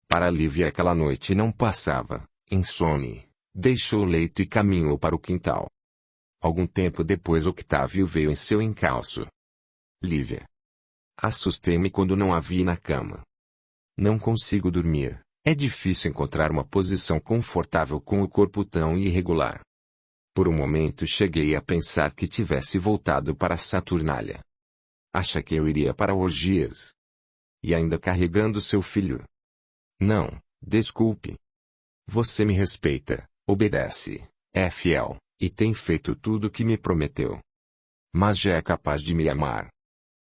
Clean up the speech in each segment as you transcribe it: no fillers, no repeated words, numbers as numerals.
Para Lívia aquela noite não passava, insone. Deixou o leito e caminhou para o quintal. Algum tempo depois Octávio veio em seu encalço. Lívia. Assustei-me quando não a vi na cama. Não consigo dormir. É difícil encontrar uma posição confortável com o corpo tão irregular. Por um momento cheguei a pensar que tivesse voltado para a Saturnália. Acha que eu iria para orgias? E ainda carregando seu filho? Não, desculpe. Você me respeita, obedece, é fiel, e tem feito tudo o que me prometeu. Mas já é capaz de me amar.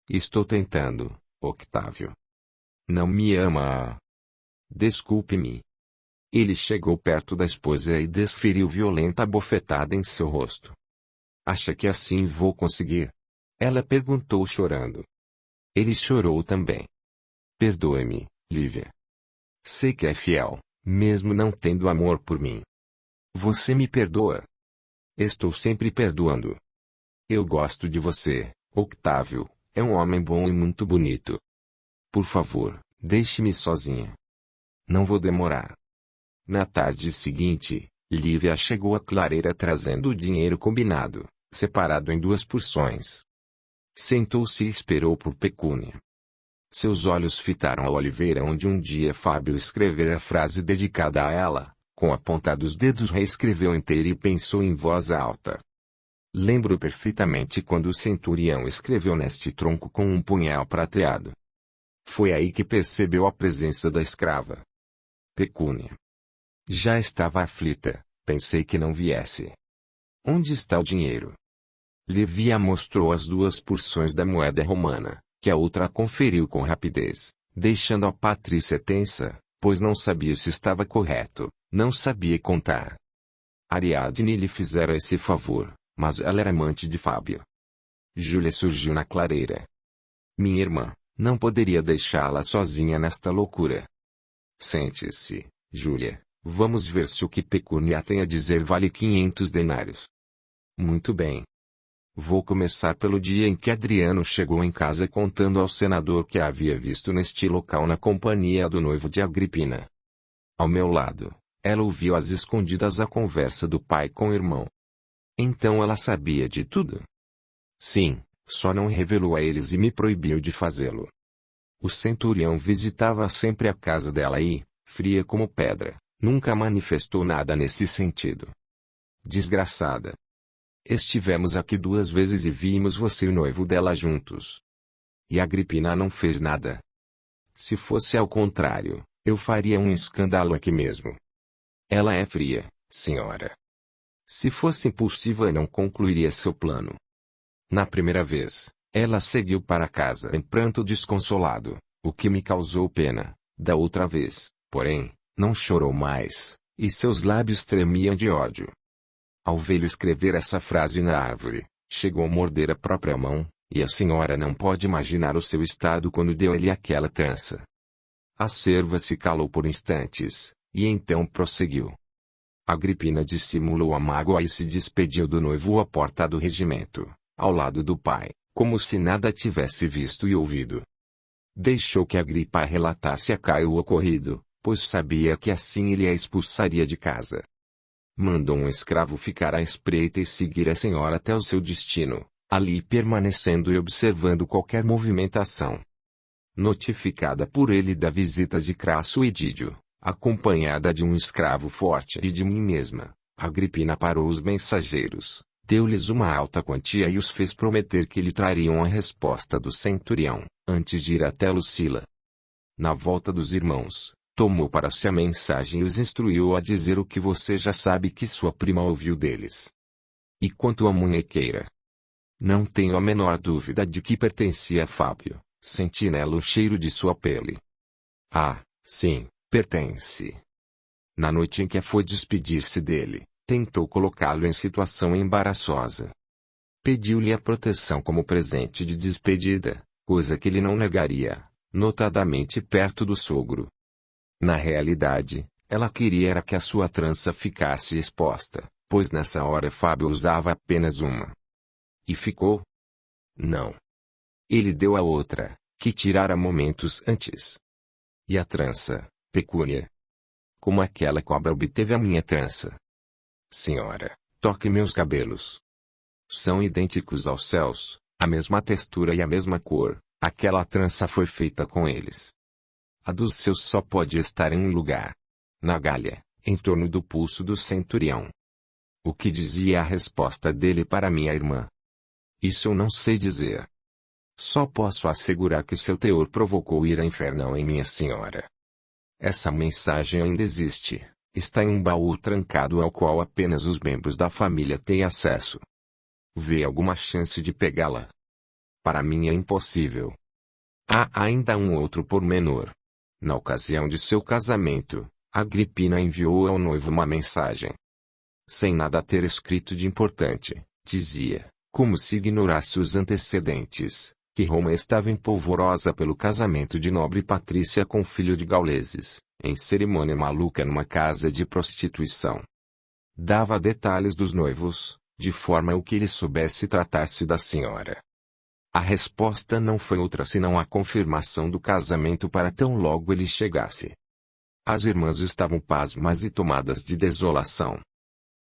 Estou tentando, Octávio. Não me ama. Desculpe-me. Ele chegou perto da esposa e desferiu violenta bofetada em seu rosto. Acha que assim vou conseguir? Ela perguntou chorando. Ele chorou também. Perdoe-me, Lívia. Sei que é fiel, mesmo não tendo amor por mim. Você me perdoa? Estou sempre perdoando. Eu gosto de você, Octávio, é um homem bom e muito bonito. Por favor, deixe-me sozinha. Não vou demorar. Na tarde seguinte, Lívia chegou à clareira trazendo o dinheiro combinado, separado em 2 porções. Sentou-se e esperou por pecúnia. Seus olhos fitaram a oliveira onde um dia Fábio escrevera a frase dedicada a ela, com a ponta dos dedos reescreveu inteira e pensou em voz alta. Lembro perfeitamente quando o centurião escreveu neste tronco com um punhal prateado. Foi aí que percebeu a presença da escrava. Pecúnia. Já estava aflita, pensei que não viesse. Onde está o dinheiro? Lívia mostrou as 2 porções da moeda romana, que a outra conferiu com rapidez, deixando a Patrícia tensa, pois não sabia se estava correto, não sabia contar. Ariadne lhe fizera esse favor, mas ela era amante de Fábio. Júlia surgiu na clareira. Minha irmã, não poderia deixá-la sozinha nesta loucura. Sente-se, Júlia. Vamos ver se o que Pecúnia tem a dizer vale 500 denários. Muito bem. Vou começar pelo dia em que Adriano chegou em casa contando ao senador que a havia visto neste local na companhia do noivo de Agripina. Ao meu lado, ela ouviu às escondidas a conversa do pai com o irmão. Então ela sabia de tudo? Sim, só não revelou a eles e me proibiu de fazê-lo. O centurião visitava sempre a casa dela e, fria como pedra, nunca manifestou nada nesse sentido. Desgraçada. Estivemos aqui 2 vezes e vimos você e o noivo dela juntos. E Agripina não fez nada. Se fosse ao contrário, eu faria um escândalo aqui mesmo. Ela é fria, senhora. Se fosse impulsiva não concluiria seu plano. Na primeira vez, ela seguiu para casa em pranto desconsolado, o que me causou pena. Da outra vez, porém, não chorou mais, e seus lábios tremiam de ódio. Ao vê-lo escrever essa frase na árvore, chegou a morder a própria mão, e a senhora não pode imaginar o seu estado quando deu-lhe aquela trança. A serva se calou por instantes, e então prosseguiu. Agripina dissimulou a mágoa e se despediu do noivo à porta do regimento, ao lado do pai, como se nada tivesse visto e ouvido. Deixou que Agripa relatasse a Caio o ocorrido, pois sabia que assim ele a expulsaria de casa. Mandou um escravo ficar à espreita e seguir a senhora até o seu destino, ali permanecendo e observando qualquer movimentação. Notificada por ele da visita de Crasso e Dídio, acompanhada de um escravo forte e de mim mesma, Agripina parou os mensageiros, deu-lhes uma alta quantia e os fez prometer que lhe trariam a resposta do centurião, antes de ir até Lucila. Na volta dos irmãos, tomou para si a mensagem e os instruiu a dizer o que você já sabe que sua prima ouviu deles. E quanto à munhequeira? Não tenho a menor dúvida de que pertencia a Fábio, senti nela o cheiro de sua pele. Ah, sim, pertence. Na noite em que foi despedir-se dele, tentou colocá-lo em situação embaraçosa. Pediu-lhe a proteção como presente de despedida, coisa que ele não negaria, notadamente perto do sogro. Na realidade, ela queria era que a sua trança ficasse exposta, pois nessa hora Fábio usava apenas uma. E ficou? Não. Ele deu a outra, que tirara momentos antes. E a trança, Pecúnia. Como aquela cobra obteve a minha trança? Senhora, toque meus cabelos. São idênticos aos céus, a mesma textura e a mesma cor, aquela trança foi feita com eles. A dos seus só pode estar em um lugar. Na Gália, em torno do pulso do centurião. O que dizia a resposta dele para minha irmã? Isso eu não sei dizer. Só posso assegurar que seu teor provocou ira infernal em minha senhora. Essa mensagem ainda existe, está em um baú trancado ao qual apenas os membros da família têm acesso. Vê alguma chance de pegá-la? Para mim é impossível. Há ainda um outro pormenor. Na ocasião de seu casamento, Agripina enviou ao noivo uma mensagem. Sem nada ter escrito de importante, dizia, como se ignorasse os antecedentes, que Roma estava empolvorosa pelo casamento de nobre Patrícia com filho de gauleses, em cerimônia maluca numa casa de prostituição. Dava detalhes dos noivos, de forma o que ele soubesse tratar-se da senhora. A resposta não foi outra senão a confirmação do casamento para tão logo ele chegasse. As irmãs estavam pasmas e tomadas de desolação.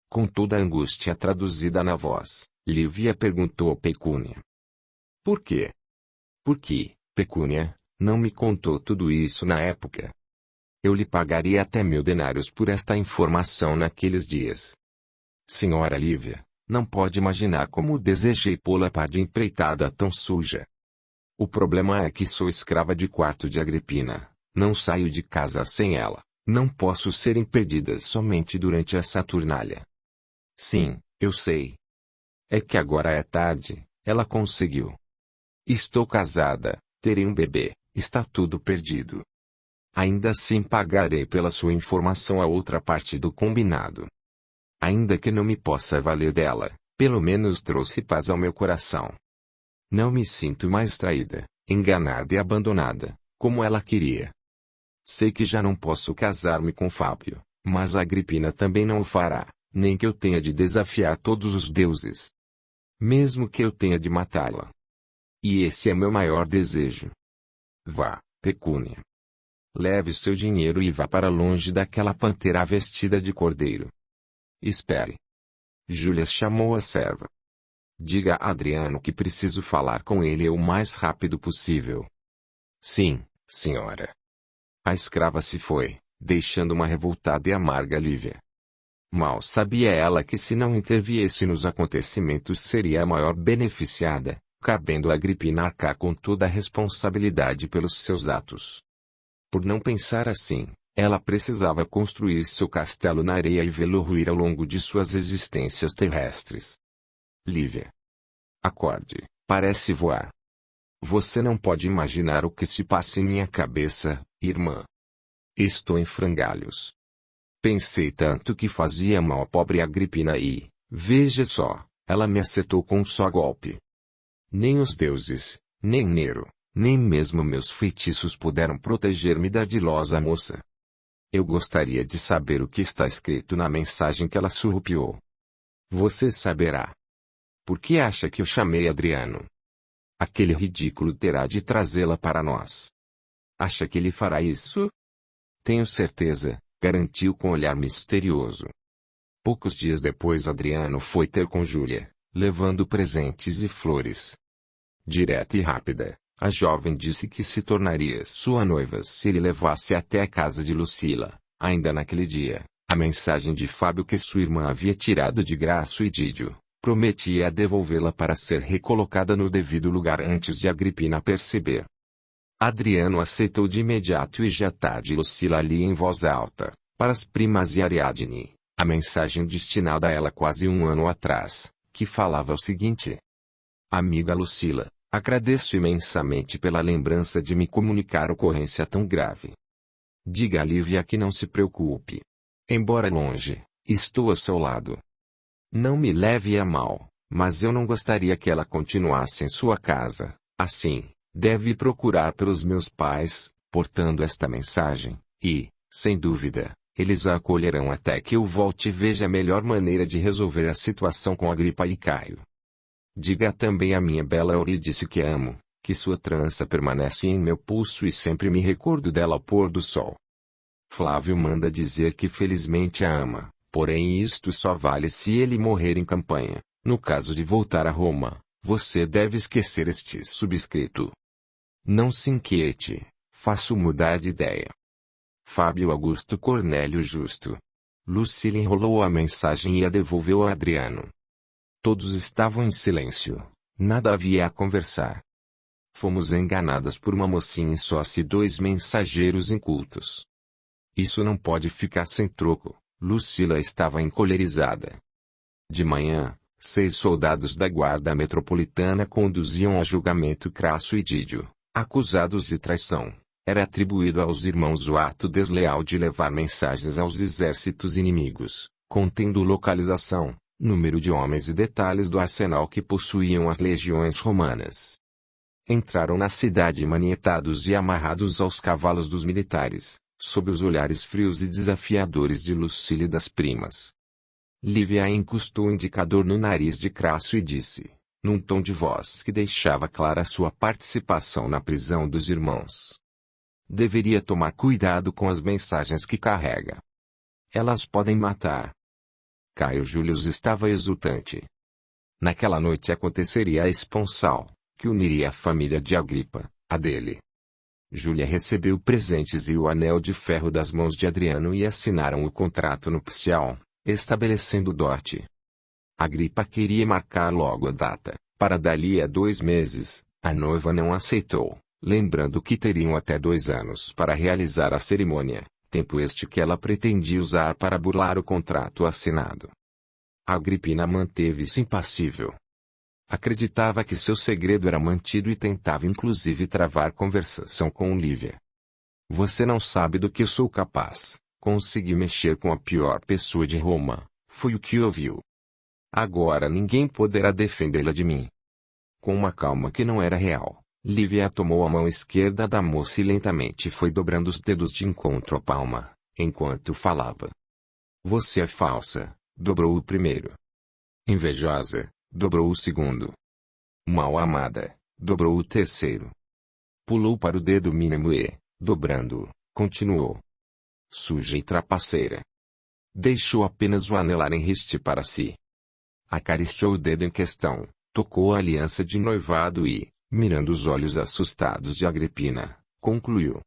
Com toda a angústia traduzida na voz, Lívia perguntou a Pecúnia. Por quê? Por que, Pecúnia, não me contou tudo isso na época? Eu lhe pagaria até 1000 denários por esta informação naqueles dias. Senhora Lívia, não pode imaginar como desejei pô-la a par de empreitada tão suja. O problema é que sou escrava de quarto de Agripina, não saio de casa sem ela, não posso ser impedida somente durante a Saturnália. Sim, eu sei. É que agora é tarde, ela conseguiu. Estou casada, terei um bebê, está tudo perdido. Ainda assim pagarei pela sua informação a outra parte do combinado. Ainda que não me possa valer dela, pelo menos trouxe paz ao meu coração. Não me sinto mais traída, enganada e abandonada, como ela queria. Sei que já não posso casar-me com Fábio, mas a Agripina também não o fará, nem que eu tenha de desafiar todos os deuses. Mesmo que eu tenha de matá-la. E esse é meu maior desejo. Vá, Pecúnia. Leve seu dinheiro e vá para longe daquela pantera vestida de cordeiro. Espere. Júlia chamou a serva. Diga a Adriano que preciso falar com ele o mais rápido possível. Sim, senhora. A escrava se foi, deixando uma revoltada e amarga Lívia. Mal sabia ela que se não interviesse nos acontecimentos seria a maior beneficiada, cabendo a Agripina arcar com toda a responsabilidade pelos seus atos. Por não pensar assim, ela precisava construir seu castelo na areia e vê-lo ruir ao longo de suas existências terrestres. Lívia. Acorde, parece voar. Você não pode imaginar o que se passa em minha cabeça, irmã. Estou em frangalhos. Pensei tanto que fazia mal à pobre Agripina e, veja só, ela me acertou com um só golpe. Nem os deuses, nem Nero, nem mesmo meus feitiços puderam proteger-me da ardilosa moça. Eu gostaria de saber o que está escrito na mensagem que ela surrupiou. Você saberá. Por que acha que eu chamei Adriano? Aquele ridículo terá de trazê-la para nós. Acha que ele fará isso? Tenho certeza, garantiu com olhar misterioso. Poucos dias depois Adriano foi ter com Júlia, levando presentes e flores. Direta e rápida, a jovem disse que se tornaria sua noiva se ele levasse até a casa de Lucila, ainda naquele dia. A mensagem de Fábio que sua irmã havia tirado de Graço e Dídio, prometia devolvê-la para ser recolocada no devido lugar antes de Agripina perceber. Adriano aceitou de imediato e já tarde Lucila lia em voz alta, para as primas e Ariadne, a mensagem destinada a ela quase um ano atrás, que falava o seguinte. Amiga Lucila, agradeço imensamente pela lembrança de me comunicar ocorrência tão grave. Diga a Lívia que não se preocupe. Embora longe, estou ao seu lado. Não me leve a mal, mas eu não gostaria que ela continuasse em sua casa, assim. Deve procurar pelos meus pais, portando esta mensagem, e, sem dúvida, eles a acolherão até que eu volte e veja a melhor maneira de resolver a situação com Agripa e Caio. Diga também a minha bela Eurídice que amo, que sua trança permanece em meu pulso e sempre me recordo dela ao pôr do sol. Flávio manda dizer que felizmente a ama, porém isto só vale se ele morrer em campanha. No caso de voltar a Roma, você deve esquecer este subscrito. Não se inquiete, faço mudar de ideia. Fábio Augusto Cornélio Justo. Lucília enrolou a mensagem e a devolveu a Adriano. Todos estavam em silêncio, nada havia a conversar. Fomos enganadas por uma mocinha sócia e 2 mensageiros incultos. Isso não pode ficar sem troco. Lucília estava encolerizada. De manhã, 6 soldados da guarda metropolitana conduziam a julgamento Crasso e Dídio, acusados de traição. Era atribuído aos irmãos o ato desleal de levar mensagens aos exércitos inimigos, contendo localização, número de homens e detalhes do arsenal que possuíam as legiões romanas. Entraram na cidade manietados e amarrados aos cavalos dos militares, sob os olhares frios e desafiadores de Lucília e das primas. Lívia encostou o indicador no nariz de Crasso e disse, num tom de voz que deixava clara sua participação na prisão dos irmãos: deveria tomar cuidado com as mensagens que carrega. Elas podem matar. Caio Július estava exultante. Naquela noite aconteceria a esponsal, que uniria a família de Agripa, a dele. Júlia recebeu presentes e o anel de ferro das mãos de Adriano e assinaram o contrato nupcial, estabelecendo o dote. Agripa queria marcar logo a data, para dali a 2 meses, a noiva não aceitou, lembrando que teriam até 2 anos para realizar a cerimônia, tempo este que ela pretendia usar para burlar o contrato assinado. Agripina manteve-se impassível. Acreditava que seu segredo era mantido e tentava inclusive travar conversação com Lívia. Você não sabe do que eu sou capaz. Consegui mexer com a pior pessoa de Roma, foi o que ouviu. Agora ninguém poderá defendê-la de mim. Com uma calma que não era real, Lívia tomou a mão esquerda da moça e lentamente foi dobrando os dedos de encontro à palma, enquanto falava. Você é falsa, dobrou o primeiro. Invejosa, dobrou o segundo. Mal amada, dobrou o terceiro. Pulou para o dedo mínimo e, dobrando-o, continuou. Suja e trapaceira. Deixou apenas o anel em riste para si. Acariciou o dedo em questão, tocou a aliança de noivado e, mirando os olhos assustados de Agripina, concluiu.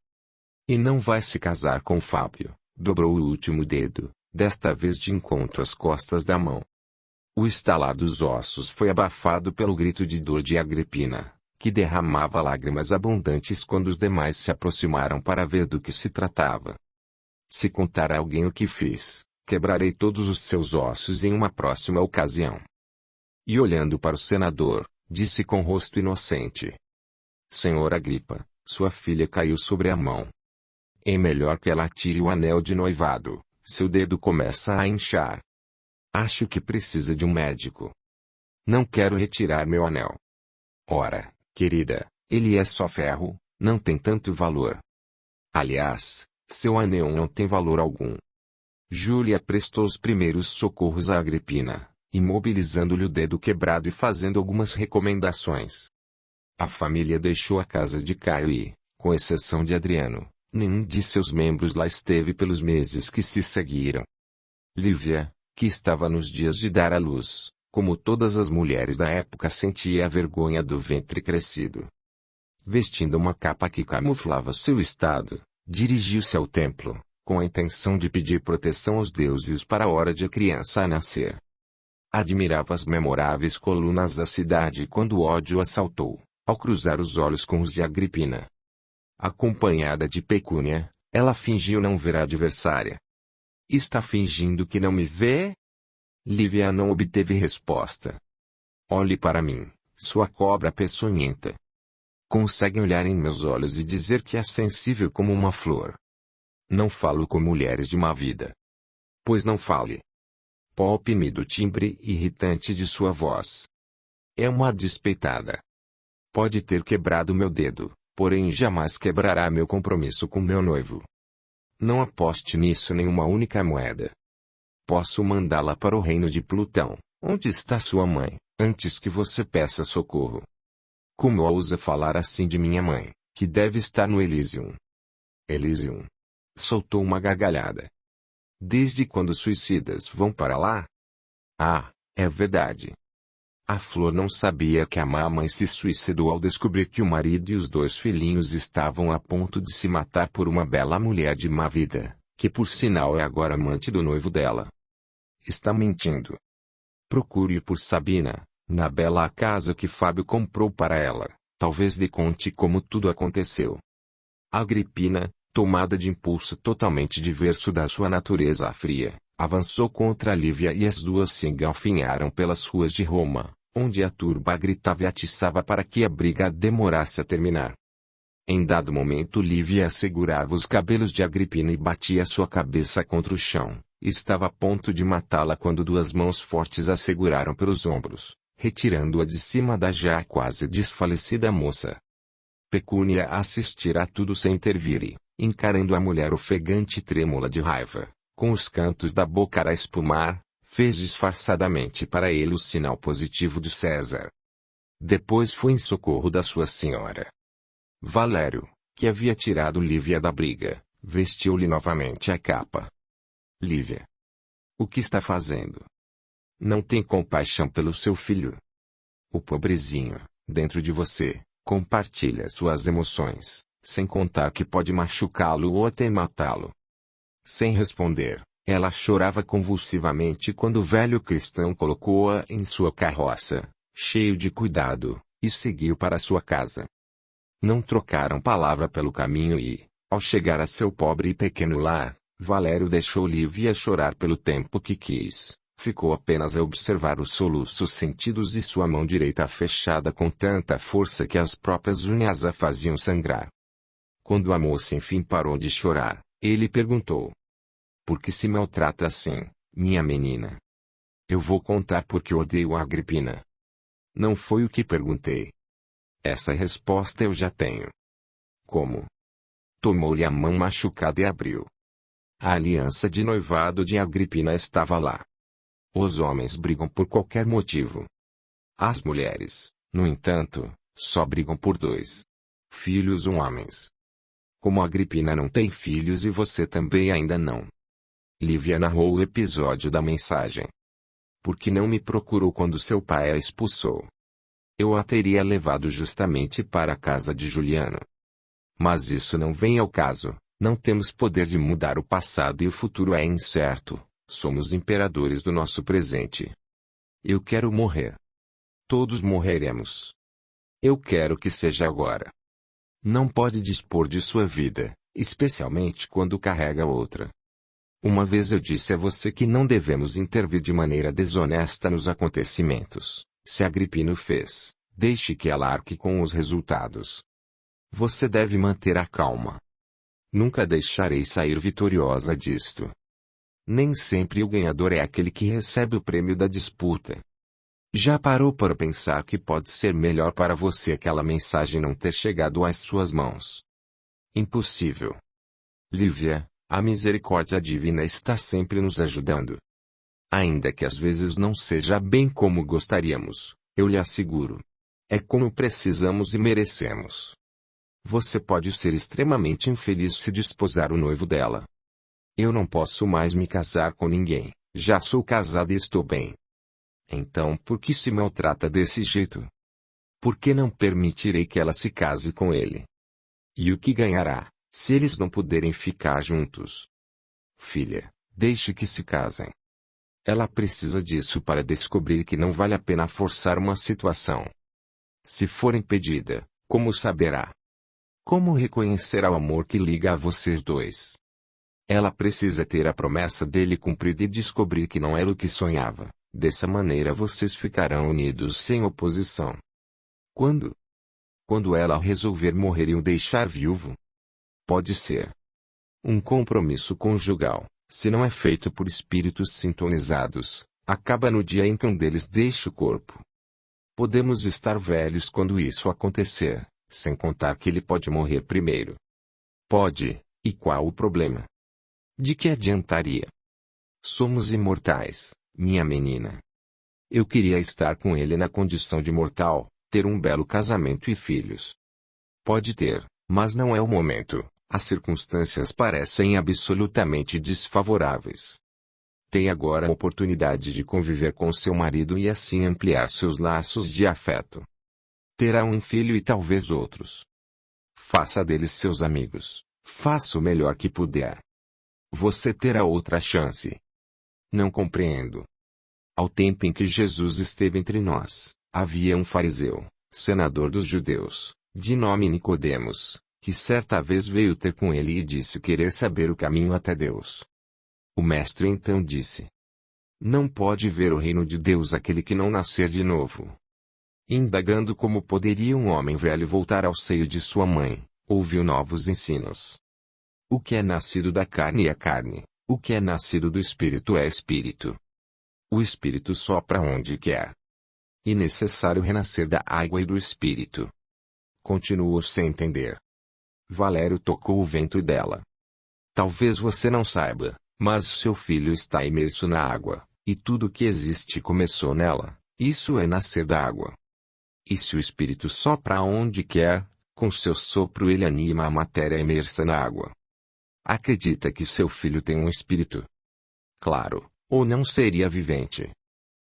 E não vai se casar com Fábio, dobrou o último dedo, desta vez de encontro às costas da mão. O estalar dos ossos foi abafado pelo grito de dor de Agripina, que derramava lágrimas abundantes quando os demais se aproximaram para ver do que se tratava. Se contar a alguém o que fiz, quebrarei todos os seus ossos em uma próxima ocasião. E olhando para o senador, disse com rosto inocente. Senhor Agripa, sua filha caiu sobre a mão. É melhor que ela tire o anel de noivado, seu dedo começa a inchar. Acho que precisa de um médico. Não quero retirar meu anel. Ora, querida, ele é só ferro, não tem tanto valor. Aliás, seu anel não tem valor algum. Júlia prestou os primeiros socorros a Agripina, imobilizando-lhe o dedo quebrado e fazendo algumas recomendações. A família deixou a casa de Caio e, com exceção de Adriano, nenhum de seus membros lá esteve pelos meses que se seguiram. Lívia, que estava nos dias de dar à luz, como todas as mulheres da época, sentia a vergonha do ventre crescido. Vestindo uma capa que camuflava seu estado, dirigiu-se ao templo, com a intenção de pedir proteção aos deuses para a hora de a criança nascer. Admirava as memoráveis colunas da cidade quando o ódio assaltou, ao cruzar os olhos com os de Agripina. Acompanhada de Pecúnia, ela fingiu não ver a adversária. Está fingindo que não me vê? Lívia não obteve resposta. Olhe para mim, sua cobra peçonhenta. Consegue olhar em meus olhos e dizer que é sensível como uma flor. Não falo com mulheres de má vida. Pois não fale. Poupe-me do timbre irritante de sua voz. É uma despeitada. Pode ter quebrado meu dedo, porém jamais quebrará meu compromisso com meu noivo. Não aposte nisso nem uma única moeda. Posso mandá-la para o reino de Plutão, onde está sua mãe, antes que você peça socorro. Como ousa falar assim de minha mãe, que deve estar no Elysium? Elysium. Soltou uma gargalhada. Desde quando os suicidas vão para lá? Ah, é verdade. A Flor não sabia que a mamãe se suicidou ao descobrir que o marido e os 2 filhinhos estavam a ponto de se matar por uma bela mulher de má vida, que por sinal é agora amante do noivo dela. Está mentindo. Procure por Sabina, na bela casa que Fábio comprou para ela. Talvez lhe conte como tudo aconteceu. Agripina, tomada de impulso totalmente diverso da sua natureza fria, avançou contra Lívia e as duas se engalfinharam pelas ruas de Roma, onde a turba gritava e atiçava para que a briga demorasse a terminar. Em dado momento Lívia segurava os cabelos de Agripina e batia sua cabeça contra o chão. Estava a ponto de matá-la quando 2 mãos fortes a seguraram pelos ombros, retirando-a de cima da já quase desfalecida moça. Pecúnia assistira a tudo sem intervir e, encarando a mulher ofegante e trêmula de raiva, com os cantos da boca a espumar, fez disfarçadamente para ele o sinal positivo de César. Depois foi em socorro da sua senhora. Valério, que havia tirado Lívia da briga, vestiu-lhe novamente a capa. Lívia. O que está fazendo? Não tem compaixão pelo seu filho? O pobrezinho, dentro de você, compartilha suas emoções, sem contar que pode machucá-lo ou até matá-lo. Sem responder, ela chorava convulsivamente quando o velho cristão colocou-a em sua carroça, cheio de cuidado, e seguiu para sua casa. Não trocaram palavra pelo caminho e, ao chegar a seu pobre e pequeno lar, Valério deixou Lívia chorar pelo tempo que quis. Ficou apenas a observar os soluços sentidos e sua mão direita fechada com tanta força que as próprias unhas a faziam sangrar. Quando a moça enfim parou de chorar, ele perguntou: por que se maltrata assim, minha menina? Eu vou contar porque odeio a Agripina. Não foi o que perguntei. Essa resposta eu já tenho. Como? Tomou-lhe a mão machucada e abriu. A aliança de noivado de Agripina estava lá. Os homens brigam por qualquer motivo. As mulheres, no entanto, só brigam por 2 filhos ou homens. Como Agripina não tem filhos e você também ainda não. Lívia narrou o episódio da mensagem. Por que não me procurou quando seu pai a expulsou? Eu a teria levado justamente para a casa de Juliano. Mas isso não vem ao caso. Não temos poder de mudar o passado e o futuro é incerto. Somos imperadores do nosso presente. Eu quero morrer. Todos morreremos. Eu quero que seja agora. Não pode dispor de sua vida, especialmente quando carrega outra. Uma vez eu disse a você que não devemos intervir de maneira desonesta nos acontecimentos. Se Agripina o fez, deixe que ela arque com os resultados. Você deve manter a calma. Nunca deixarei sair vitoriosa disto. Nem sempre o ganhador é aquele que recebe o prêmio da disputa. Já parou para pensar que pode ser melhor para você aquela mensagem não ter chegado às suas mãos? Impossível. Lívia, a misericórdia divina está sempre nos ajudando. Ainda que às vezes não seja bem como gostaríamos, eu lhe asseguro. É como precisamos e merecemos. Você pode ser extremamente infeliz se desposar o noivo dela. Eu não posso mais me casar com ninguém, já sou casada e estou bem. Então por que se maltrata desse jeito? Por que não permitirei que ela se case com ele? E o que ganhará, se eles não puderem ficar juntos? Filha, deixe que se casem. Ela precisa disso para descobrir que não vale a pena forçar uma situação. Se for impedida, como saberá? Como reconhecerá o amor que liga a vocês 2? Ela precisa ter a promessa dele cumprida e descobrir que não era o que sonhava. Dessa maneira vocês ficarão unidos sem oposição. Quando? Quando ela resolver morrer e o deixar viúvo? Pode ser. Um compromisso conjugal, se não é feito por espíritos sintonizados, acaba no dia em que um deles deixa o corpo. Podemos estar velhos quando isso acontecer, sem contar que ele pode morrer primeiro. Pode, e qual o problema? De que adiantaria? Somos imortais, minha menina. Eu queria estar com ele na condição de mortal, ter um belo casamento e filhos. Pode ter, mas não é o momento, As circunstâncias parecem absolutamente desfavoráveis. Tem agora a oportunidade de conviver com seu marido e assim ampliar seus laços de afeto. Terá um filho e talvez outros. Faça deles seus amigos. Faça o melhor que puder. Você terá outra chance. Não compreendo. Ao tempo em que Jesus esteve entre nós, havia um fariseu, senador dos judeus, de nome Nicodemos, que certa vez veio ter com ele e disse querer saber o caminho até Deus. O mestre então disse: Não pode ver o reino de Deus aquele que não nascer de novo. Indagando como poderia um homem velho voltar ao seio de sua mãe, ouviu novos ensinos. O que é nascido da carne é carne, o que é nascido do espírito é espírito. O espírito sopra onde quer. E necessário renascer da água e do espírito. Continuou sem entender. Valério tocou o ventre dela. Talvez você não saiba, mas seu filho está imerso na água, e tudo que existe começou nela. Isso é nascer da água. E se o espírito sopra onde quer, com seu sopro ele anima a matéria imersa na água. Acredita que seu filho tem um espírito? Claro, ou não seria vivente.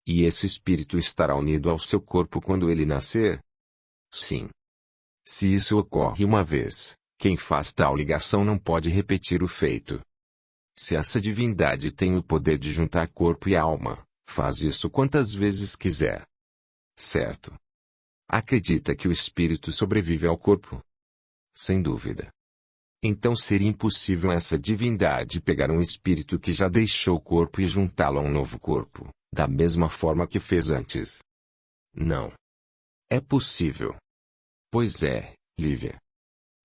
E esse espírito estará unido ao seu corpo quando ele nascer? Sim. Se isso ocorre uma vez, quem faz tal ligação não pode repetir o feito. Se essa divindade tem o poder de juntar corpo e alma, faz isso quantas vezes quiser. Certo. Acredita que o espírito sobrevive ao corpo? Sem dúvida. Então seria impossível essa divindade pegar um espírito que já deixou o corpo e juntá-lo a um novo corpo, da mesma forma que fez antes. Não. É possível. Pois é, Lívia.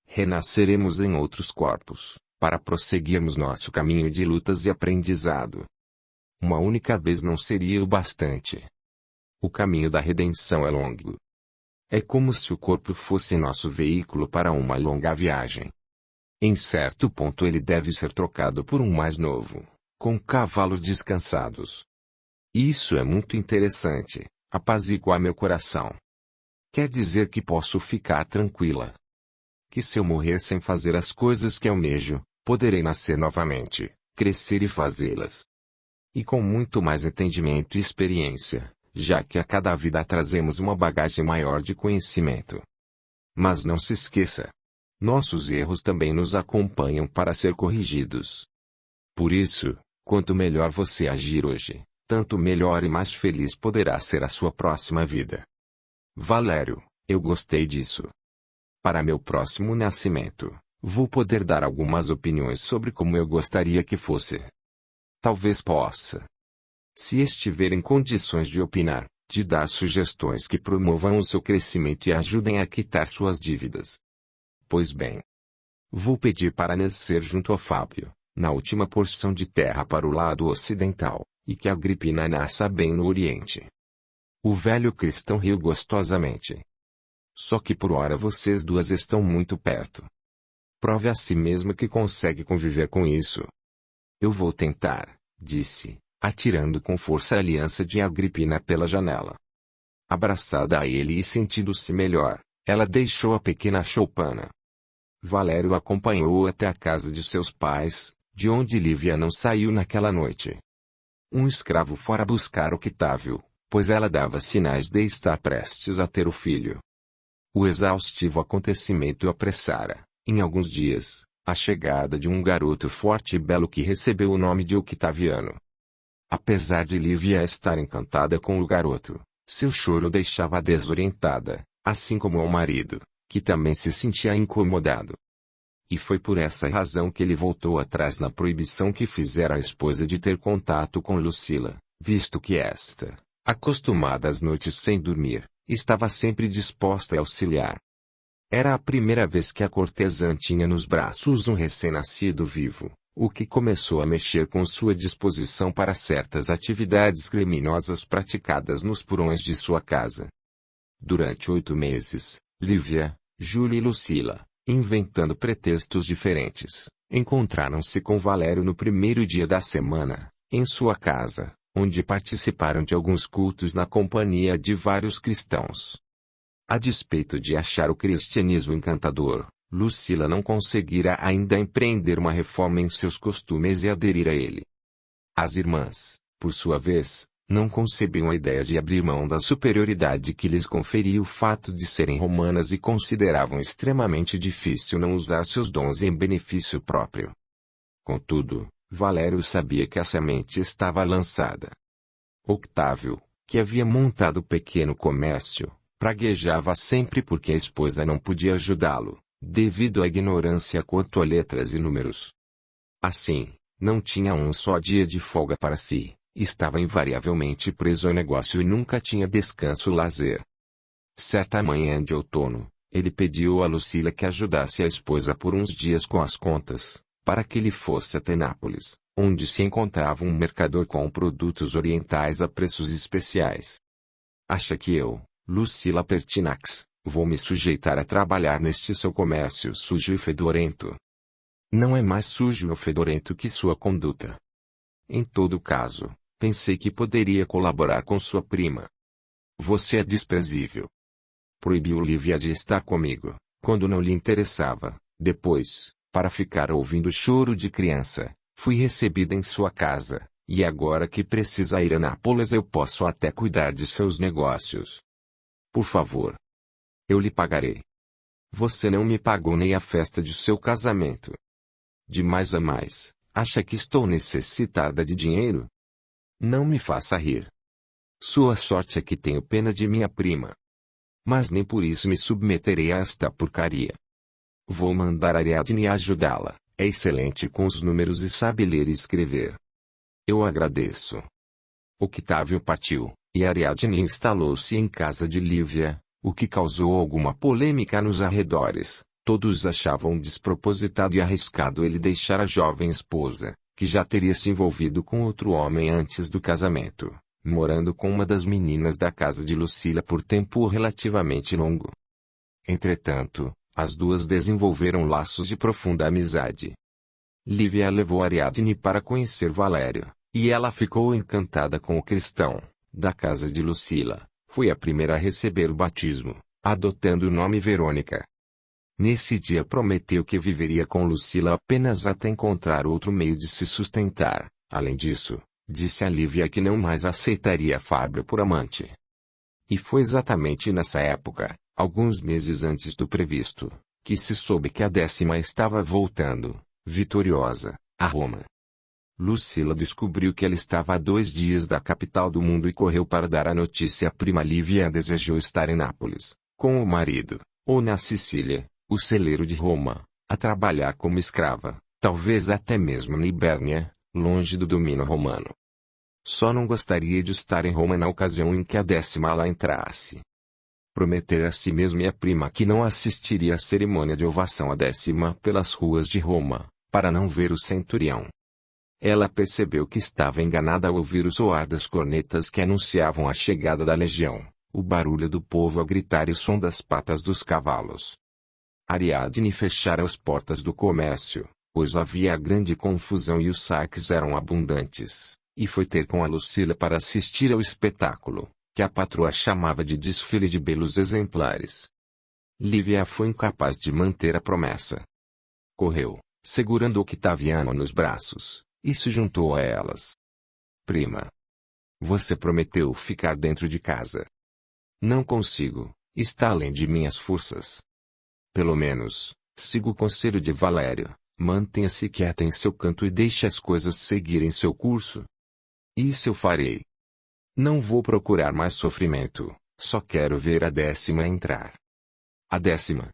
Renasceremos em outros corpos, para prosseguirmos nosso caminho de lutas e aprendizado. Uma única vez não seria o bastante. O caminho da redenção é longo. É como se o corpo fosse nosso veículo para uma longa viagem. Em certo ponto ele deve ser trocado por um mais novo, com cavalos descansados. Isso é muito interessante, apazigua meu coração. Quer dizer que posso ficar tranquila. Que se eu morrer sem fazer as coisas que almejo, poderei nascer novamente, crescer e fazê-las. E com muito mais entendimento e experiência, já que a cada vida trazemos uma bagagem maior de conhecimento. Mas não se esqueça. Nossos erros também nos acompanham para ser corrigidos. Por isso, quanto melhor você agir hoje, tanto melhor e mais feliz poderá ser a sua próxima vida. Valério, eu gostei disso. Para meu próximo nascimento, vou poder dar algumas opiniões sobre como eu gostaria que fosse. Talvez possa. Se estiver em condições de opinar, de dar sugestões que promovam o seu crescimento e ajudem a quitar suas dívidas. Pois bem. Vou pedir para nascer junto a Fábio, na última porção de terra para o lado ocidental, e que Agripina nasça bem no oriente. O velho cristão riu gostosamente. Só que por ora vocês duas estão muito perto. Prove a si mesmo que consegue conviver com isso. Eu vou tentar, disse, atirando com força a aliança de Agripina pela janela. Abraçada a ele e sentindo-se melhor, ela deixou a pequena choupana. Valério acompanhou-o até a casa de seus pais, de onde Lívia não saiu naquela noite. Um escravo fora buscar Octávio, pois ela dava sinais de estar prestes a ter o filho. O exaustivo acontecimento apressara, em alguns dias, a chegada de um garoto forte e belo que recebeu o nome de Octaviano. Apesar de Lívia estar encantada com o garoto, seu choro deixava-a desorientada, assim como o marido, que também se sentia incomodado. E foi por essa razão que ele voltou atrás na proibição que fizera a esposa de ter contato com Lucila, visto que esta, acostumada às noites sem dormir, estava sempre disposta a auxiliar. Era a primeira vez que a cortesã tinha nos braços um recém-nascido vivo, o que começou a mexer com sua disposição para certas atividades criminosas praticadas nos porões de sua casa. Durante 8 meses, Lívia, Júlia e Lucila, inventando pretextos diferentes, encontraram-se com Valério no primeiro dia da semana, em sua casa, onde participaram de alguns cultos na companhia de vários cristãos. A despeito de achar o cristianismo encantador, Lucila não conseguira ainda empreender uma reforma em seus costumes e aderir a ele. As irmãs, por sua vez, não concebiam a ideia de abrir mão da superioridade que lhes conferia o fato de serem romanas e consideravam extremamente difícil não usar seus dons em benefício próprio. Contudo, Valério sabia que a semente estava lançada. Octávio, que havia montado o pequeno comércio, praguejava sempre porque a esposa não podia ajudá-lo, devido à ignorância quanto a letras e números. Assim, não tinha um só dia de folga para si, estava invariavelmente preso ao negócio e nunca tinha descanso ou lazer. Certa manhã de outono, ele pediu a Lucila que ajudasse a esposa por uns dias com as contas, para que ele fosse até Nápoles, onde se encontrava um mercador com produtos orientais a preços especiais. Acha que eu, Lucila Pertinax, vou me sujeitar a trabalhar neste seu comércio sujo e fedorento? Não é mais sujo ou fedorento que sua conduta. Em todo caso, pensei que poderia colaborar com sua prima. Você é desprezível. Proibiu Lívia de estar comigo, quando não lhe interessava. Depois, para ficar ouvindo choro de criança, fui recebida em sua casa, e agora que precisa ir a Nápoles eu posso até cuidar de seus negócios. Por favor. Eu lhe pagarei. Você não me pagou nem a festa de seu casamento. De mais a mais, acha que estou necessitada de dinheiro? Não me faça rir. Sua sorte é que tenho pena de minha prima. Mas nem por isso me submeterei a esta porcaria. Vou mandar Ariadne ajudá-la, é excelente com os números e sabe ler e escrever. Eu agradeço. Octávio partiu, e Ariadne instalou-se em casa de Lívia, o que causou alguma polêmica nos arredores. Todos achavam despropositado e arriscado ele deixar a jovem esposa, que já teria se envolvido com outro homem antes do casamento, morando com uma das meninas da casa de Lucila por tempo relativamente longo. Entretanto, as duas desenvolveram laços de profunda amizade. Lívia levou Ariadne para conhecer Valério, e ela ficou encantada com o cristão, da casa de Lucila. Foi a primeira a receber o batismo, adotando o nome Verônica. Nesse dia prometeu que viveria com Lucila apenas até encontrar outro meio de se sustentar. Além disso, disse a Lívia que não mais aceitaria Fábio por amante. E foi exatamente nessa época, alguns meses antes do previsto, que se soube que a 10ª estava voltando, vitoriosa, a Roma. Lucila descobriu que ela estava a 2 dias da capital do mundo e correu para dar a notícia à prima Lívia. Desejou estar em Nápoles, com o marido, ou na Sicília, o celeiro de Roma, a trabalhar como escrava, talvez até mesmo na Ibérnia, longe do domínio romano. Só não gostaria de estar em Roma na ocasião em que a 10ª lá entrasse. Prometera a si mesmo e a prima que não assistiria à cerimônia de ovação à 10ª pelas ruas de Roma, para não ver o centurião. Ela percebeu que estava enganada ao ouvir o soar das cornetas que anunciavam a chegada da legião, o barulho do povo a gritar e o som das patas dos cavalos. Ariadne fechara as portas do comércio, pois havia grande confusão e os saques eram abundantes, e foi ter com a Lucila para assistir ao espetáculo, que a patroa chamava de desfile de belos exemplares. Lívia foi incapaz de manter a promessa. Correu, segurando Octaviano nos braços, e se juntou a elas. Prima. Você prometeu ficar dentro de casa. Não consigo, está além de minhas forças. Pelo menos, siga o conselho de Valério, mantenha-se quieta em seu canto e deixe as coisas seguirem seu curso. Isso eu farei. Não vou procurar mais sofrimento, só quero ver a 10ª entrar. A 10ª?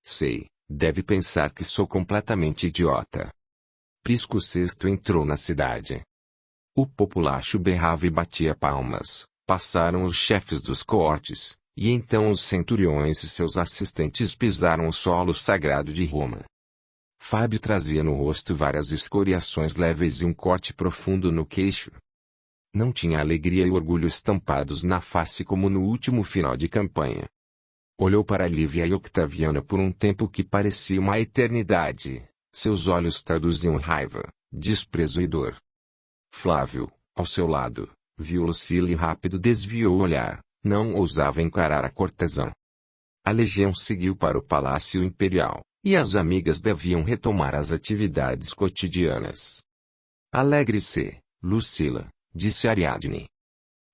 Sei, deve pensar que sou completamente idiota. Prisco VI entrou na cidade. O populacho berrava e batia palmas, passaram os chefes dos coortes, e então os centuriões e seus assistentes pisaram o solo sagrado de Roma. Fábio trazia no rosto várias escoriações leves e um corte profundo no queixo. Não tinha alegria e orgulho estampados na face como no último final de campanha. Olhou para Lívia e Octaviana por um tempo que parecia uma eternidade. Seus olhos traduziam raiva, desprezo e dor. Flávio, ao seu lado, viu Lucila e rápido desviou o olhar, não ousava encarar a cortesã. A legião seguiu para o Palácio Imperial, E as amigas deviam retomar as atividades cotidianas. Alegre-se, Lucila, disse Ariadne.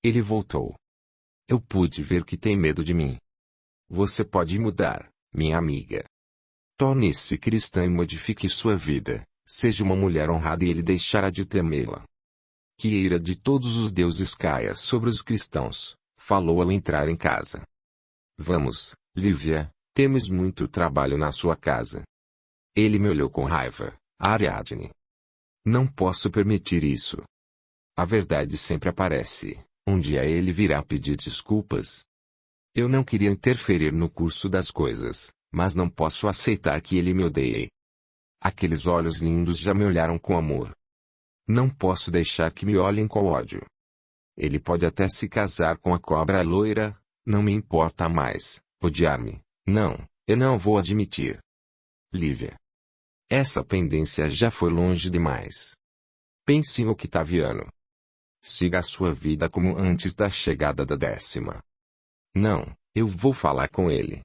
Ele voltou. Eu pude ver que tem medo de mim. Você pode mudar, minha amiga. Torne-se cristã e modifique sua vida. Seja uma mulher honrada e ele deixará de temê-la. Que a ira de todos os deuses caia sobre os cristãos, falou ao entrar em casa. Vamos, Lívia, temos muito trabalho na sua casa. Ele me olhou com raiva, Ariadne. Não posso permitir isso. A verdade sempre aparece, um dia ele virá pedir desculpas. Eu não queria interferir no curso das coisas, mas não posso aceitar que ele me odeie. Aqueles olhos lindos já me olharam com amor. Não posso deixar que me olhem com ódio. Ele pode até se casar com a cobra loira, não me importa mais, odiar-me, não, eu não vou admitir. Lívia. Essa pendência já foi longe demais. Pense em Octaviano. Siga a sua vida como antes da chegada da 10ª. Não, eu vou falar com ele.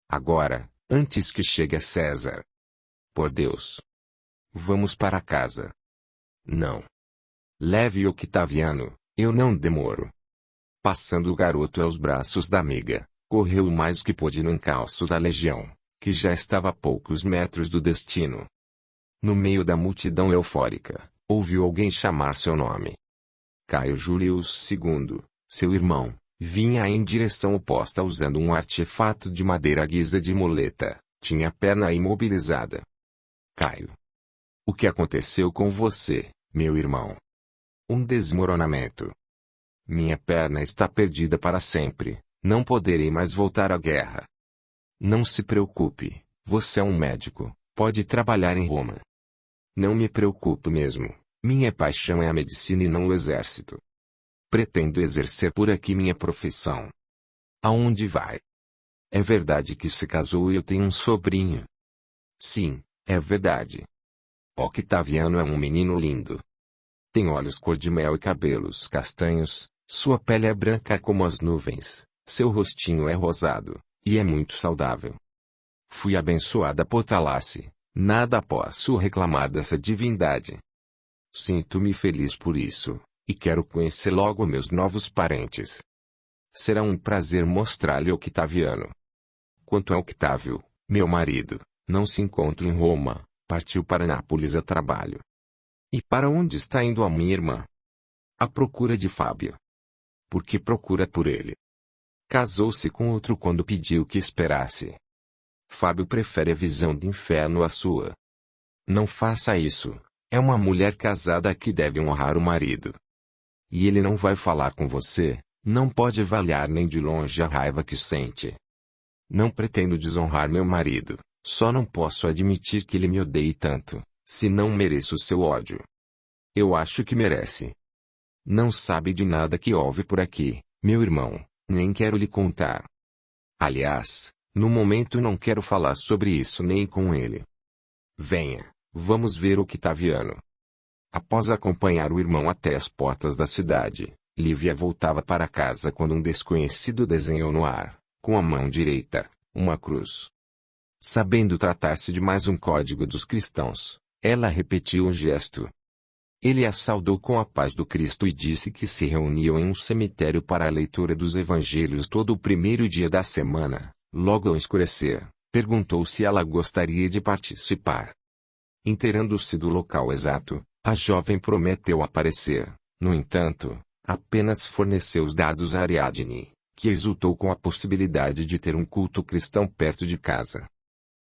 Agora, antes que chegue a César. Por Deus. Vamos para casa. Não. Leve Octaviano, eu não demoro. Passando o garoto aos braços da amiga, correu o mais que pôde no encalço da legião, que já estava a poucos metros do destino. No meio da multidão eufórica, ouviu alguém chamar seu nome. Caio Július II, seu irmão, vinha em direção oposta usando um artefato de madeira à guisa de muleta, tinha a perna imobilizada. Caio. O que aconteceu com você, meu irmão? Um desmoronamento. Minha perna está perdida para sempre, não poderei mais voltar à guerra. Não se preocupe, você é um médico, pode trabalhar em Roma. Não me preocupo mesmo, minha paixão é a medicina e não o exército. Pretendo exercer por aqui minha profissão. Aonde vai? É verdade que se casou e eu tenho um sobrinho? Sim, é verdade. Octaviano é um menino lindo. Tem olhos cor de mel e cabelos castanhos, sua pele é branca como as nuvens, seu rostinho é rosado, e é muito saudável. Fui abençoada por Talasse, nada posso reclamar dessa divindade. Sinto-me feliz por isso, e quero conhecer logo meus novos parentes. Será um prazer mostrar-lhe Octaviano. Quanto a Octávio, meu marido, não se encontra em Roma, partiu para Nápoles a trabalho. E para onde está indo a minha irmã? À procura de Fábio. Por que procura por ele? Casou-se com outro quando pediu que esperasse. Fábio prefere a visão de inferno à sua. Não faça isso, é uma mulher casada que deve honrar o marido. E ele não vai falar com você, não pode avaliar nem de longe a raiva que sente. Não pretendo desonrar meu marido, só não posso admitir que ele me odeie tanto, se não mereço seu ódio. Eu acho que merece. Não sabe de nada que houve por aqui, meu irmão, nem quero lhe contar. Aliás, no momento não quero falar sobre isso nem com ele. Venha, vamos ver Octaviano. Após acompanhar o irmão até as portas da cidade, Lívia voltava para casa quando um desconhecido desenhou no ar, com a mão direita, uma cruz. Sabendo tratar-se de mais um código dos cristãos, ela repetiu o gesto. Ele a saudou com a paz do Cristo e disse que se reuniam em um cemitério para a leitura dos evangelhos todo o primeiro dia da semana. Logo ao escurecer, perguntou se ela gostaria de participar. Inteirando-se do local exato, a jovem prometeu aparecer. No entanto, apenas forneceu os dados a Ariadne, que exultou com a possibilidade de ter um culto cristão perto de casa.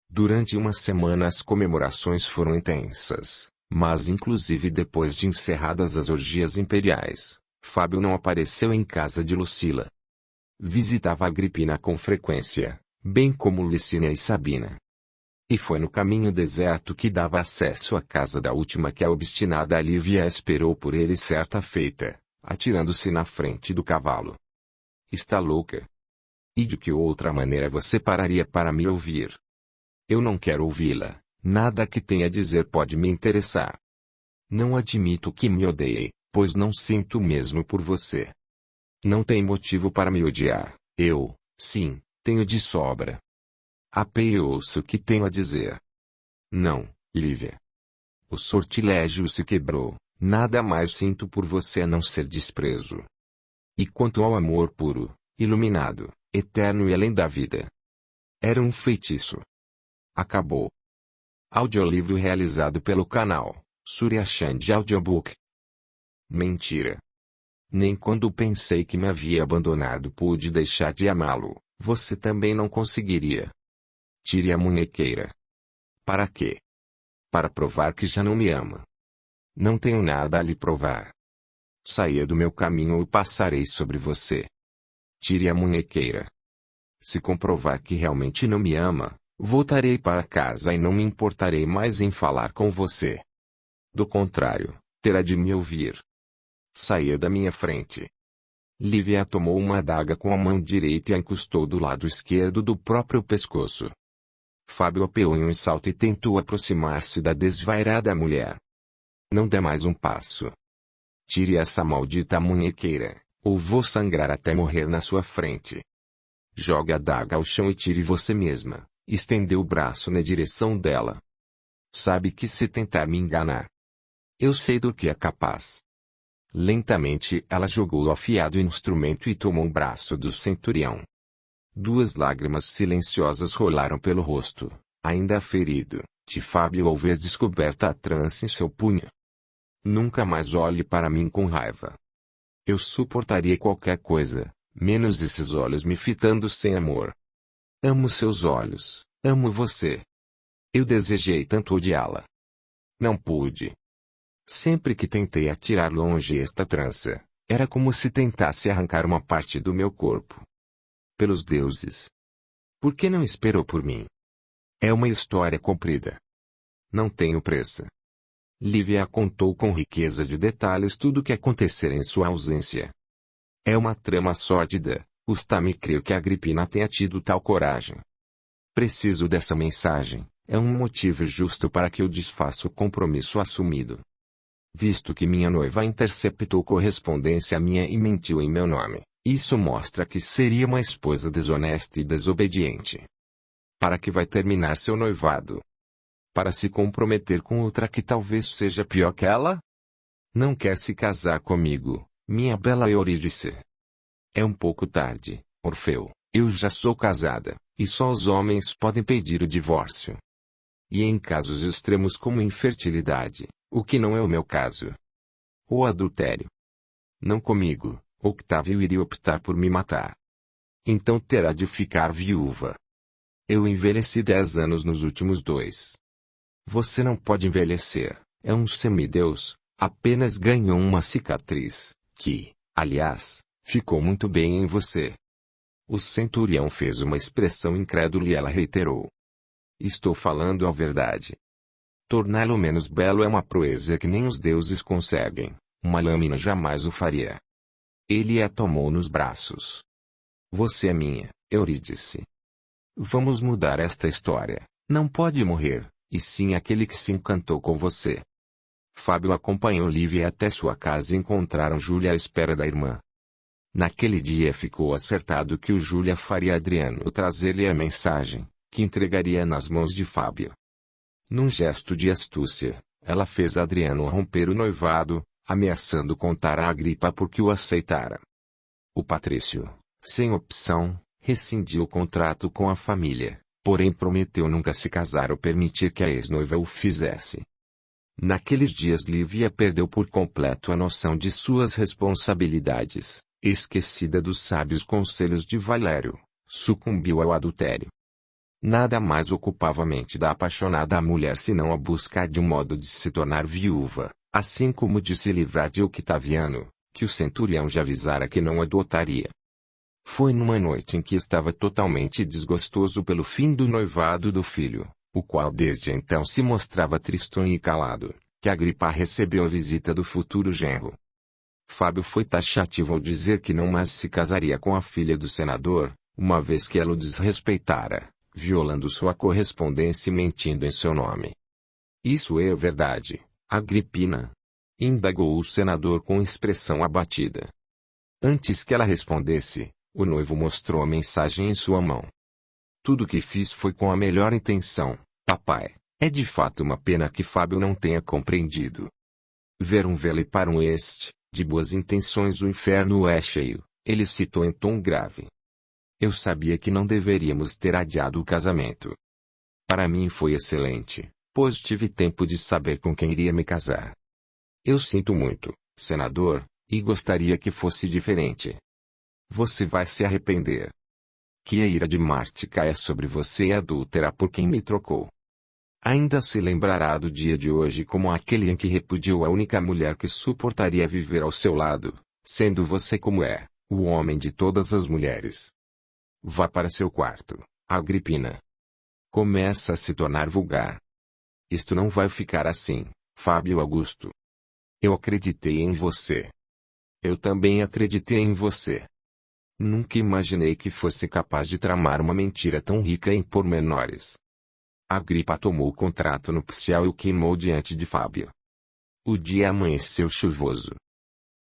Durante uma semana as comemorações foram intensas, mas inclusive depois de encerradas as orgias imperiais, Fábio não apareceu em casa de Lucila. Visitava Agripina com frequência, bem como Licínia e Sabina. E foi no caminho deserto que dava acesso à casa da última que a obstinada Lívia esperou por ele certa feita, atirando-se na frente do cavalo. Está louca? E de que outra maneira você pararia para me ouvir? Eu não quero ouvi-la, nada que tenha a dizer pode me interessar. Não admito que me odeie, pois não sinto mesmo por você. Não tem motivo para me odiar, sim, tenho de sobra. Apeou-se o que tenho a dizer. Não, Lívia. O sortilégio se quebrou, nada mais sinto por você a não ser desprezo. E quanto ao amor puro, iluminado, eterno e além da vida. Era um feitiço. Acabou. Audiolivro realizado pelo canal Surya Chand Audiobook. Mentira. Nem quando pensei que me havia abandonado pude deixar de amá-lo, você também não conseguiria. Tire a munhequeira. Para quê? Para provar que já não me ama. Não tenho nada a lhe provar. Saia do meu caminho ou passarei sobre você. Tire a munhequeira. Se comprovar que realmente não me ama, voltarei para casa e não me importarei mais em falar com você. Do contrário, terá de me ouvir. Saia da minha frente. Lívia tomou uma adaga com a mão direita e a encostou do lado esquerdo do próprio pescoço. Fábio apeou em um salto e tentou aproximar-se da desvairada mulher. Não dê mais um passo. Tire essa maldita munhequeira, ou vou sangrar até morrer na sua frente. Jogue a adaga ao chão e tire você mesma. Estendeu o braço na direção dela. Sabe que se tentar me enganar, eu sei do que é capaz. Lentamente ela jogou o afiado instrumento e tomou o braço do centurião. Duas lágrimas silenciosas rolaram pelo rosto, ainda ferido, de Fábio ao ver descoberta a trança em seu punho. Nunca mais olhe para mim com raiva. Eu suportaria qualquer coisa, menos esses olhos me fitando sem amor. Amo seus olhos, amo você. Eu desejei tanto odiá-la. Não pude. Sempre que tentei atirar longe esta trança, era como se tentasse arrancar uma parte do meu corpo. Pelos deuses. Por que não esperou por mim? É uma história comprida. Não tenho pressa. Lívia contou com riqueza de detalhes tudo o que acontecera em sua ausência. É uma trama sórdida, custa-me crer que Agripina tenha tido tal coragem. Preciso dessa mensagem, é um motivo justo para que eu desfaça o compromisso assumido. Visto que minha noiva interceptou correspondência minha e mentiu em meu nome, isso mostra que seria uma esposa desonesta e desobediente. Para que vai terminar seu noivado? Para se comprometer com outra que talvez seja pior que ela? Não quer se casar comigo, minha bela Eurídice. É um pouco tarde, Orfeu, eu já sou casada, e só os homens podem pedir o divórcio. E em casos extremos como infertilidade, o que não é o meu caso. Ou adultério. Não comigo, Octávio iria optar por me matar. Então terá de ficar viúva. Eu envelheci 10 anos nos últimos 2. Você não pode envelhecer, é um semideus, apenas ganhou uma cicatriz, que, aliás, ficou muito bem em você. O centurião fez uma expressão incrédula e ela reiterou. Estou falando a verdade. Torná-lo menos belo é uma proeza que nem os deuses conseguem, uma lâmina jamais o faria. Ele a tomou nos braços. Você é minha, Eurídice. Vamos mudar esta história, não pode morrer, e sim aquele que se encantou com você. Fábio acompanhou Lívia até sua casa e encontraram Júlia à espera da irmã. Naquele dia ficou acertado que o Júlia faria Adriano trazer-lhe a mensagem, que entregaria nas mãos de Fábio. Num gesto de astúcia, ela fez Adriano romper o noivado, ameaçando contar a Agripa porque o aceitara. O patrício, sem opção, rescindiu o contrato com a família, porém prometeu nunca se casar ou permitir que a ex-noiva o fizesse. Naqueles dias Lívia perdeu por completo a noção de suas responsabilidades, esquecida dos sábios conselhos de Valério, sucumbiu ao adultério. Nada mais ocupava a mente da apaixonada mulher senão a busca de um modo de se tornar viúva, assim como de se livrar de Octaviano, que o centurião já avisara que não adotaria. Foi numa noite em que estava totalmente desgostoso pelo fim do noivado do filho, o qual desde então se mostrava tristonho e calado, que Agripa recebeu a visita do futuro genro. Fábio foi taxativo ao dizer que não mais se casaria com a filha do senador, uma vez que ela o desrespeitara, violando sua correspondência e mentindo em seu nome. Isso é verdade, Agripina? Indagou o senador com expressão abatida. Antes que ela respondesse, o noivo mostrou a mensagem em sua mão. Tudo que fiz foi com a melhor intenção, papai. É de fato uma pena que Fábio não tenha compreendido. Ver um velo e para um este, de boas intenções o inferno é cheio, ele citou em tom grave. Eu sabia que não deveríamos ter adiado o casamento. Para mim foi excelente, pois tive tempo de saber com quem iria me casar. Eu sinto muito, senador, e gostaria que fosse diferente. Você vai se arrepender. Que a ira de Marte caia sobre você e adúltera por quem me trocou. Ainda se lembrará do dia de hoje como aquele em que repudiou a única mulher que suportaria viver ao seu lado, sendo você como é, o homem de todas as mulheres. Vá para seu quarto, Agripina. Começa a se tornar vulgar. Isto não vai ficar assim, Fábio Augusto. Eu acreditei em você. Eu também acreditei em você. Nunca imaginei que fosse capaz de tramar uma mentira tão rica em pormenores. Agripa tomou o contrato nupcial e o queimou diante de Fábio. O dia amanheceu chuvoso.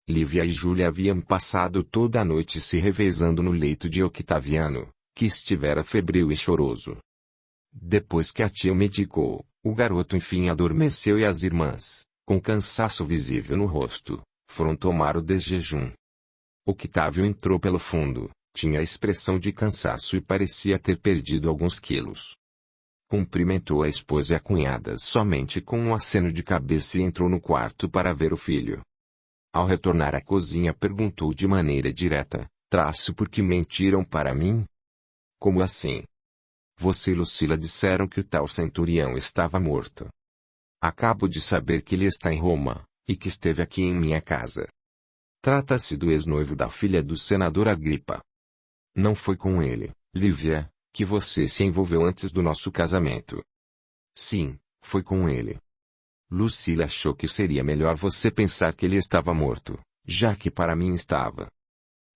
Lívia e Júlia haviam passado toda a noite se revezando no leito de Octaviano, que estivera febril e choroso. Depois que a tia o medicou, o garoto enfim adormeceu e as irmãs, com cansaço visível no rosto, foram tomar o desjejum. Octávio entrou pelo fundo, tinha expressão de cansaço e parecia ter perdido alguns quilos. Cumprimentou a esposa e a cunhada somente com um aceno de cabeça e entrou no quarto para ver o filho. Ao retornar à cozinha perguntou de maneira direta, traço por que mentiram para mim? Como assim? Você e Lucila disseram que o tal centurião estava morto. Acabo de saber que ele está em Roma, e que esteve aqui em minha casa. Trata-se do ex-noivo da filha do senador Agripa. Não foi com ele, Lívia, que você se envolveu antes do nosso casamento. Sim, foi com ele. Lucila achou que seria melhor você pensar que ele estava morto, já que para mim estava.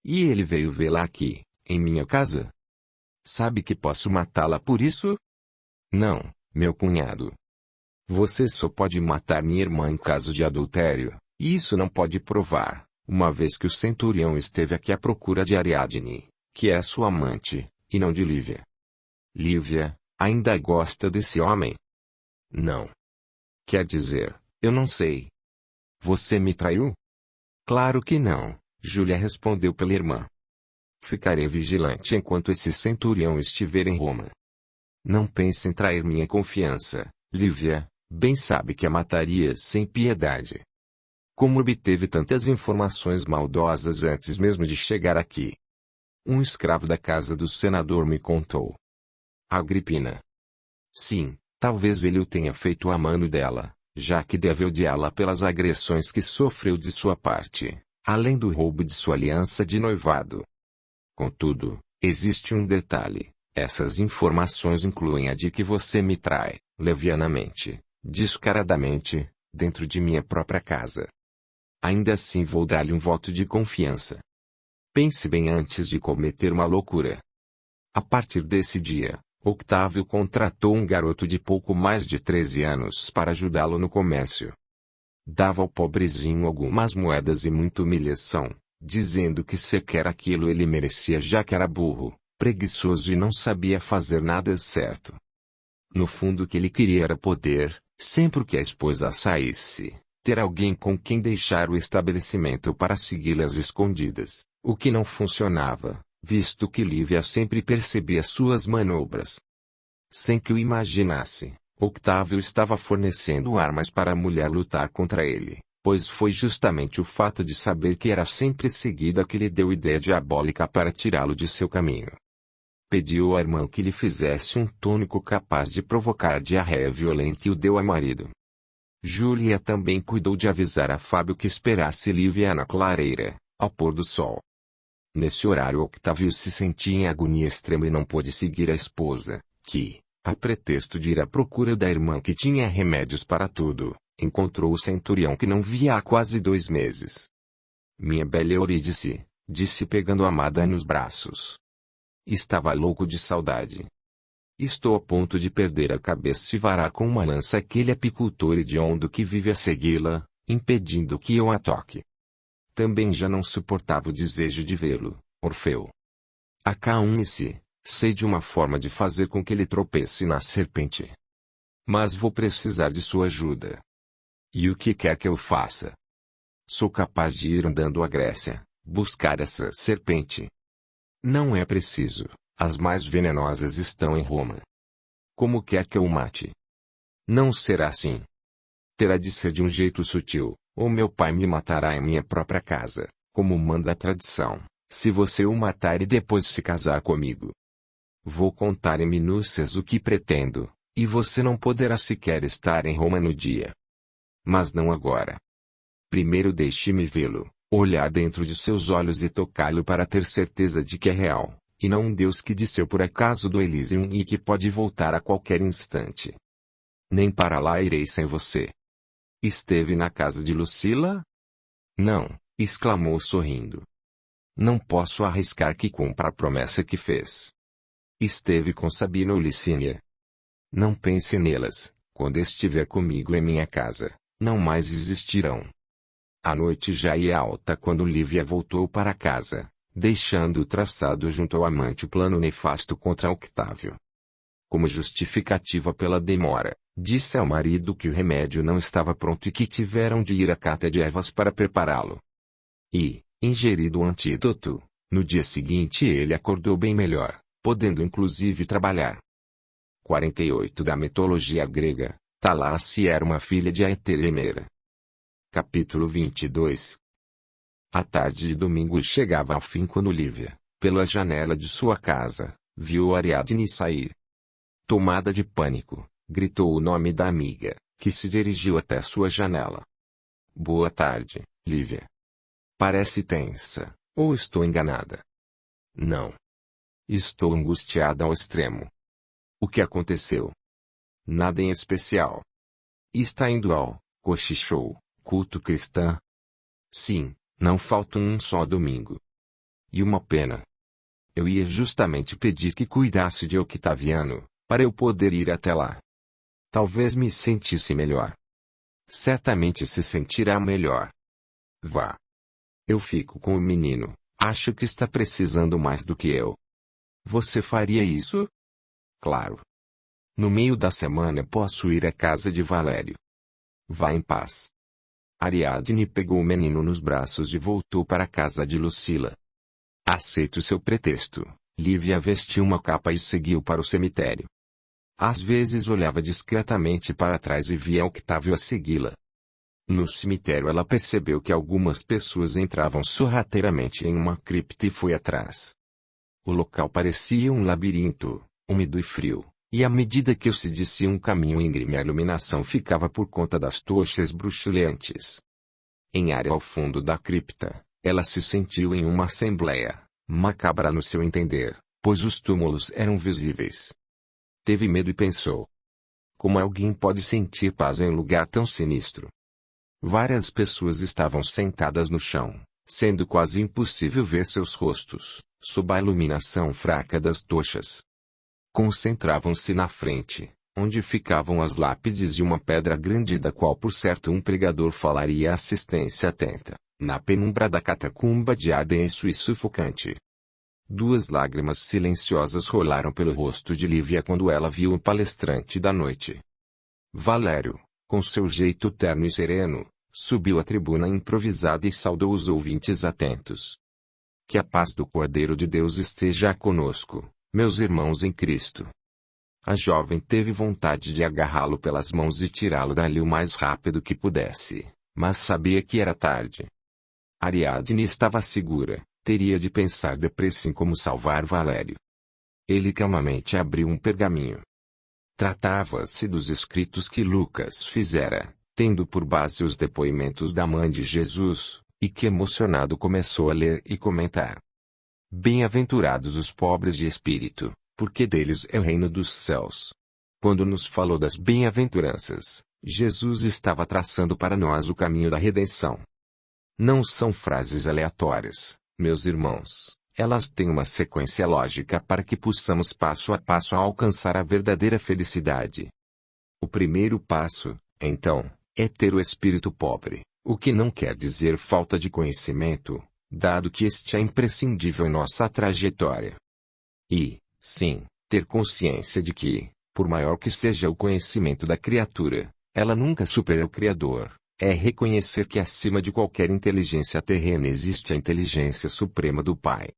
E ele veio vê-la aqui, em minha casa? Sabe que posso matá-la por isso? Não, meu cunhado. Você só pode matar minha irmã em caso de adultério, e isso não pode provar, uma vez que o centurião esteve aqui à procura de Ariadne, que é sua amante, e não de Lívia. Lívia, ainda gosta desse homem? Não. Quer dizer, eu não sei. Você me traiu? Claro que não, Júlia respondeu pela irmã. Ficarei vigilante enquanto esse centurião estiver em Roma. Não pense em trair minha confiança, Lívia, bem sabe que a mataria sem piedade. Como obteve tantas informações maldosas antes mesmo de chegar aqui? Um escravo da casa do senador me contou. Agripina. Sim, talvez ele o tenha feito a mano dela, já que deve odiá-la pelas agressões que sofreu de sua parte, além do roubo de sua aliança de noivado. Contudo, existe um detalhe. Essas informações incluem a de que você me trai, levianamente, descaradamente, dentro de minha própria casa. Ainda assim vou dar-lhe um voto de confiança. Pense bem antes de cometer uma loucura. A partir desse dia, Octávio contratou um garoto de pouco mais de 13 anos para ajudá-lo no comércio. Dava ao pobrezinho algumas moedas e muita humilhação, dizendo que sequer aquilo ele merecia já que era burro, preguiçoso e não sabia fazer nada certo. No fundo o que ele queria era poder, sempre que a esposa saísse, ter alguém com quem deixar o estabelecimento para segui-la às escondidas, o que não funcionava, visto que Lívia sempre percebia suas manobras. Sem que o imaginasse, Octávio estava fornecendo armas para a mulher lutar contra ele, pois foi justamente o fato de saber que era sempre seguida que lhe deu ideia diabólica para tirá-lo de seu caminho. Pediu à irmã que lhe fizesse um tônico capaz de provocar diarreia violenta e o deu ao marido. Júlia também cuidou de avisar a Fábio que esperasse Lívia na clareira, ao pôr do sol. Nesse horário Octávio se sentia em agonia extrema e não pôde seguir a esposa, que, a pretexto de ir à procura da irmã que tinha remédios para tudo, encontrou o centurião que não via há quase 2 meses. Minha bela Eurídice, disse pegando a amada nos braços. Estava louco de saudade. Estou a ponto de perder a cabeça e varar com uma lança aquele apicultor hediondo que vive a segui-la, impedindo que eu a toque. Também já não suportava o desejo de vê-lo, Orfeu. Acalme-se, Sei de uma forma de fazer com que ele tropece na serpente. Mas vou precisar de sua ajuda. E o que quer que eu faça? Sou capaz de ir andando à Grécia, buscar essa serpente. Não é preciso, as mais venenosas estão em Roma. Como quer que eu o mate? Não será assim. Terá de ser de um jeito sutil, ou meu pai me matará em minha própria casa, como manda a tradição, se você o matar e depois se casar comigo. Vou contar em minúcias o que pretendo, e você não poderá sequer estar em Roma no dia. Mas não agora. Primeiro deixe-me vê-lo, olhar dentro de seus olhos e tocá-lo para ter certeza de que é real, e não um Deus que desceu por acaso do Elysium e que pode voltar a qualquer instante. Nem para lá irei sem você. Esteve na casa de Lucila? Não, exclamou sorrindo. Não posso arriscar que cumpra a promessa que fez. Esteve com Sabina ou Licínia? Não pense nelas, quando estiver comigo em minha casa, não mais existirão. A noite já ia alta quando Lívia voltou para casa, deixando traçado junto ao amante o plano nefasto contra Octávio. Como justificativa pela demora, disse ao marido que o remédio não estava pronto e que tiveram de ir à cata de ervas para prepará-lo. E, ingerido o antídoto, no dia seguinte ele acordou bem melhor, podendo inclusive trabalhar. 48 da mitologia grega, Talácia era uma filha de Aeteremera. Capítulo 22. A tarde de domingo chegava ao fim quando Lívia, pela janela de sua casa, viu Ariadne sair. Tomada de pânico, gritou o nome da amiga, que se dirigiu até sua janela. Boa tarde, Lívia. Parece tensa, ou estou enganada? Não. Estou angustiada ao extremo. O que aconteceu? Nada em especial. Está indo ao, cochichou, culto cristã? Sim, não falta um só domingo. E uma pena. Eu ia justamente pedir que cuidasse de Octaviano, para eu poder ir até lá. Talvez me sentisse melhor. Certamente se sentirá melhor. Vá. Eu fico com o menino, acho que está precisando mais do que eu. Você faria isso? Claro. No meio da semana posso ir à casa de Valério. Vá em paz. Ariadne pegou o menino nos braços e voltou para a casa de Lucila. Aceito seu pretexto. Lívia vestiu uma capa e seguiu para o cemitério. Às vezes olhava discretamente para trás e via Octávio a segui-la. No cemitério ela percebeu que algumas pessoas entravam sorrateiramente em uma cripta e foi atrás. O local parecia um labirinto, úmido e frio, e à medida que se descia um caminho íngreme a iluminação ficava por conta das tochas bruxuleantes. Em área ao fundo da cripta, ela se sentiu em uma assembleia, macabra no seu entender, pois os túmulos eram visíveis. Teve medo e pensou: como alguém pode sentir paz em um lugar tão sinistro? Várias pessoas estavam sentadas no chão, sendo quase impossível ver seus rostos, sob a iluminação fraca das tochas. Concentravam-se na frente, onde ficavam as lápides e uma pedra grande da qual por certo um pregador falaria assistência atenta, na penumbra da catacumba de ar denso e sufocante. 2 lágrimas silenciosas rolaram pelo rosto de Lívia quando ela viu o palestrante da noite. Valério, com seu jeito terno e sereno, subiu à tribuna improvisada e saudou os ouvintes atentos. Que a paz do Cordeiro de Deus esteja conosco, meus irmãos em Cristo. A jovem teve vontade de agarrá-lo pelas mãos e tirá-lo dali o mais rápido que pudesse, mas sabia que era tarde. Ariadne estava segura, teria de pensar depressa em como salvar Valério. Ele calmamente abriu um pergaminho. Tratava-se dos escritos que Lucas fizera, tendo por base os depoimentos da mãe de Jesus, e que emocionado começou a ler e comentar. Bem-aventurados os pobres de espírito, porque deles é o reino dos céus. Quando nos falou das bem-aventuranças, Jesus estava traçando para nós o caminho da redenção. Não são frases aleatórias, meus irmãos, elas têm uma sequência lógica para que possamos passo a passo alcançar a verdadeira felicidade. O primeiro passo, então, é ter o espírito pobre, o que não quer dizer falta de conhecimento, dado que este é imprescindível em nossa trajetória. E, Sim, ter consciência de que, por maior que seja o conhecimento da criatura, ela nunca supera o Criador. É reconhecer que acima de qualquer inteligência terrena existe a inteligência suprema do Pai.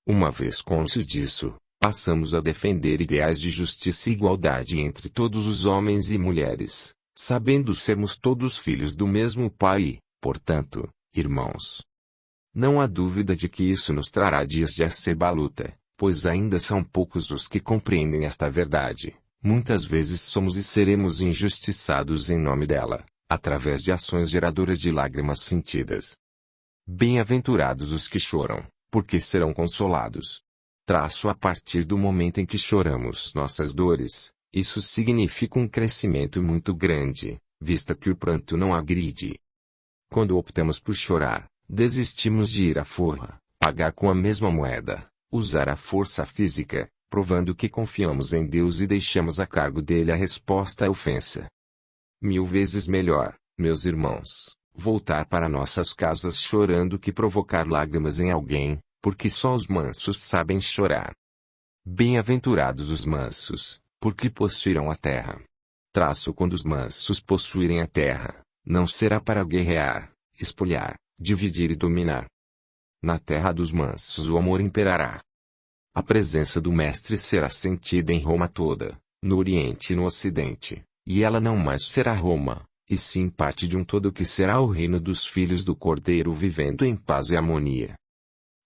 Uma vez conscientes disso, passamos a defender ideais de justiça e igualdade entre todos os homens e mulheres, sabendo sermos todos filhos do mesmo Pai e, portanto, irmãos. Não há dúvida de que isso nos trará dias de acerba luta, pois ainda são poucos os que compreendem esta verdade. Muitas vezes somos e seremos injustiçados em nome dela, através de ações geradoras de lágrimas sentidas. Bem-aventurados os que choram, porque serão consolados. Traço a partir do momento em que choramos nossas dores, isso significa um crescimento muito grande, vista que o pranto não agride. Quando optamos por chorar, desistimos de ir à forra, pagar com a mesma moeda, usar a força física, provando que confiamos em Deus e deixamos a cargo dele a resposta à ofensa. 1000 vezes melhor, meus irmãos, voltar para nossas casas chorando que provocar lágrimas em alguém, porque só os mansos sabem chorar. Bem-aventurados os mansos, porque possuirão a terra. Traço quando os mansos possuírem a terra, não será para guerrear, espolhar, dividir e dominar. Na terra dos mansos o amor imperará. A presença do Mestre será sentida em Roma toda, no Oriente e no Ocidente, e ela não mais será Roma, e sim parte de um todo que será o reino dos filhos do Cordeiro vivendo em paz e harmonia.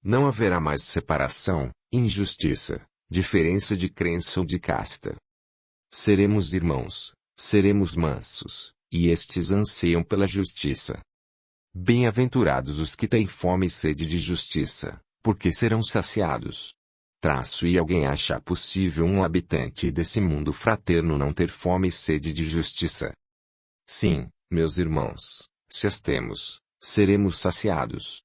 Não haverá mais separação, injustiça, diferença de crença ou de casta. Seremos irmãos, seremos mansos, e estes anseiam pela justiça. Bem-aventurados os que têm fome e sede de justiça, porque serão saciados. Traço e alguém acha possível um habitante desse mundo fraterno não ter fome e sede de justiça? Sim, meus irmãos, se as temos, seremos saciados.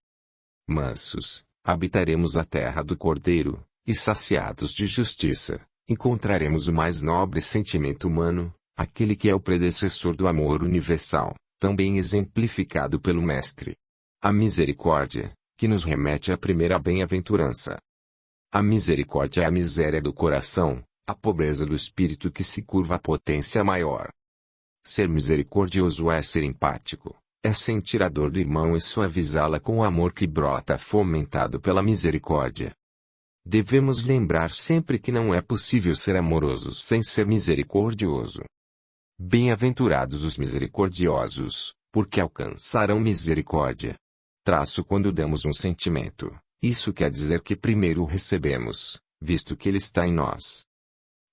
Mansos, habitaremos a terra do Cordeiro, e saciados de justiça, encontraremos o mais nobre sentimento humano, aquele que é o predecessor do amor universal, também exemplificado pelo Mestre. A misericórdia, que nos remete à primeira bem-aventurança. A misericórdia é a miséria do coração, a pobreza do espírito que se curva à potência maior. Ser misericordioso é ser empático, é sentir a dor do irmão e suavizá-la com o amor que brota fomentado pela misericórdia. Devemos lembrar sempre que não é possível ser amoroso sem ser misericordioso. Bem-aventurados os misericordiosos, porque alcançarão misericórdia. Traço quando damos um sentimento. Isso quer dizer que primeiro o recebemos, visto que ele está em nós.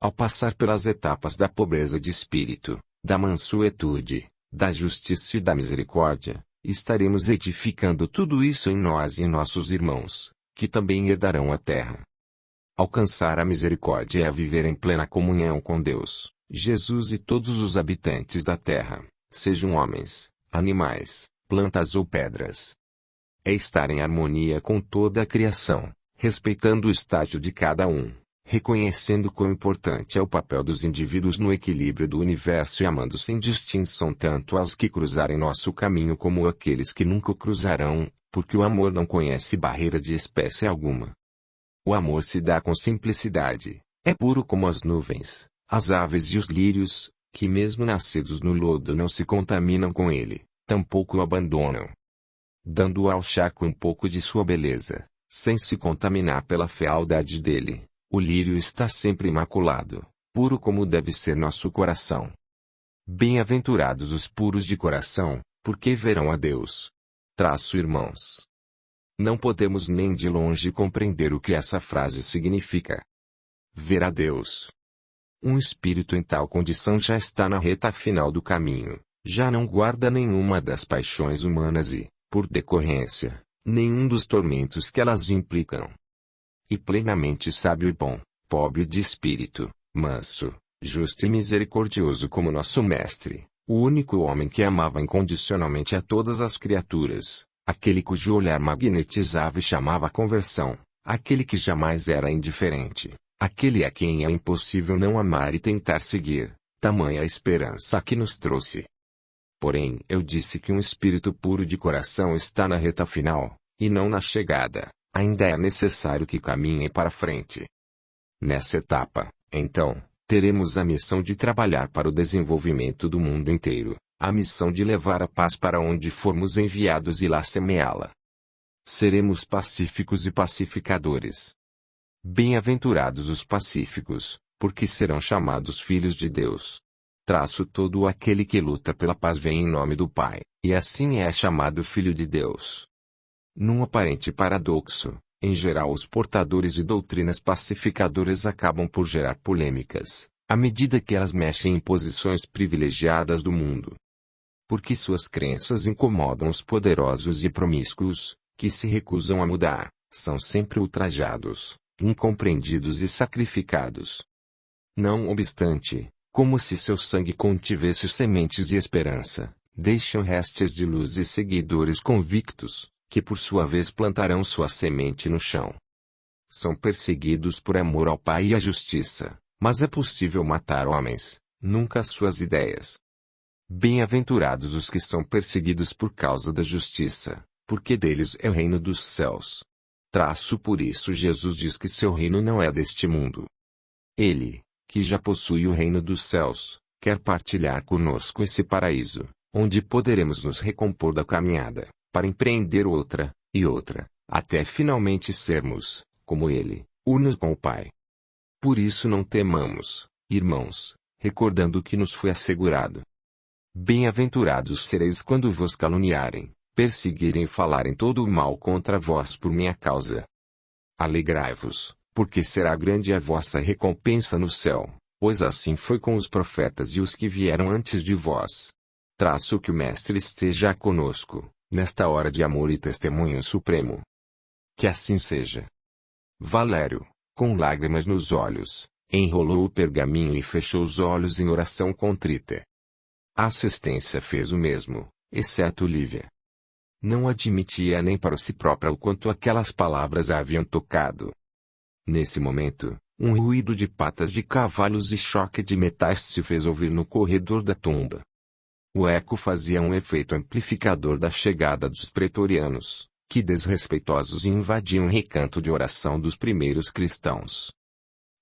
Ao passar pelas etapas da pobreza de espírito, da mansuetude, da justiça e da misericórdia, estaremos edificando tudo isso em nós e em nossos irmãos, que também herdarão a terra. Alcançar a misericórdia é viver em plena comunhão com Deus, Jesus e todos os habitantes da terra, sejam homens, animais, plantas ou pedras. É estar em harmonia com toda a criação, respeitando o estágio de cada um, reconhecendo quão importante é o papel dos indivíduos no equilíbrio do universo e amando sem distinção tanto aos que cruzarem nosso caminho como aqueles que nunca o cruzarão, porque o amor não conhece barreira de espécie alguma. O amor se dá com simplicidade, é puro como as nuvens, as aves e os lírios, que mesmo nascidos no lodo não se contaminam com ele, tampouco o abandonam. Dando ao charco um pouco de sua beleza, sem se contaminar pela fealdade dele, o lírio está sempre imaculado, puro como deve ser nosso coração. Bem-aventurados os puros de coração, porque verão a Deus. Traço irmãos. Não podemos nem de longe compreender o que essa frase significa. Ver a Deus. Um espírito em tal condição já está na reta final do caminho, já não guarda nenhuma das paixões humanas e, por decorrência, nenhum dos tormentos que elas implicam. E plenamente sábio e bom, pobre de espírito, manso, justo e misericordioso como nosso Mestre, o único homem que amava incondicionalmente a todas as criaturas, aquele cujo olhar magnetizava e chamava a conversão, aquele que jamais era indiferente, aquele a quem é impossível não amar e tentar seguir, tamanha a esperança que nos trouxe. Porém, eu disse que um espírito puro de coração está na reta final, e não na chegada. Ainda é necessário que caminhem para frente. Nessa etapa, então, teremos a missão de trabalhar para o desenvolvimento do mundo inteiro, a missão de levar a paz para onde formos enviados e lá semeá-la. Seremos pacíficos e pacificadores. Bem-aventurados os pacíficos, porque serão chamados filhos de Deus. Todo aquele que luta pela paz vem em nome do Pai, e assim é chamado filho de Deus. Num aparente paradoxo, em geral os portadores de doutrinas pacificadoras acabam por gerar polêmicas, à medida que elas mexem em posições privilegiadas do mundo. Porque suas crenças incomodam os poderosos e promíscuos, que se recusam a mudar, são sempre ultrajados, incompreendidos e sacrificados. Não obstante, como se seu sangue contivesse sementes de esperança, deixam restes de luz e seguidores convictos, que por sua vez plantarão sua semente no chão. São perseguidos por amor ao Pai e à justiça, mas é possível matar homens, nunca suas ideias. Bem-aventurados os que são perseguidos por causa da justiça, porque deles é o reino dos céus. Por isso Jesus diz que seu reino não é deste mundo. Ele, que já possui o reino dos céus, quer partilhar conosco esse paraíso, onde poderemos nos recompor da caminhada, para empreender outra, e outra, até finalmente sermos, como Ele, unos com o Pai. Por isso não temamos, irmãos, recordando o que nos foi assegurado. Bem-aventurados sereis quando vos caluniarem, perseguirem e falarem todo o mal contra vós por minha causa. Alegrai-vos, porque será grande a vossa recompensa no céu, pois assim foi com os profetas e os que vieram antes de vós. Que o Mestre esteja conosco, nesta hora de amor e testemunho supremo. Que assim seja. Valério, com lágrimas nos olhos, enrolou o pergaminho e fechou os olhos em oração contrita. A assistência fez o mesmo, exceto Lívia. Não admitia nem para si própria o quanto aquelas palavras a haviam tocado. Nesse momento, um ruído de patas de cavalos e choque de metais se fez ouvir no corredor da tumba. O eco fazia um efeito amplificador da chegada dos pretorianos, que desrespeitosos invadiam o recanto de oração dos primeiros cristãos.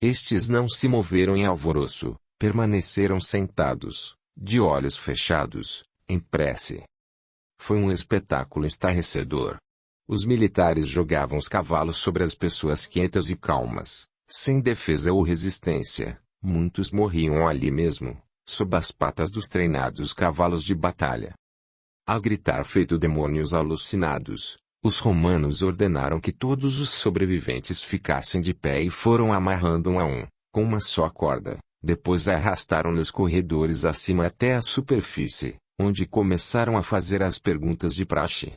Estes não se moveram em alvoroço, permaneceram sentados, de olhos fechados, em prece. Foi um espetáculo estarrecedor. Os militares jogavam os cavalos sobre as pessoas quietas e calmas, sem defesa ou resistência. Muitos morriam ali mesmo, sob as patas dos treinados cavalos de batalha. A gritar feito demônios alucinados, os romanos ordenaram que todos os sobreviventes ficassem de pé e foram amarrando um a um, com uma só corda. Depois arrastaram nos corredores acima até a superfície, onde começaram a fazer as perguntas de praxe.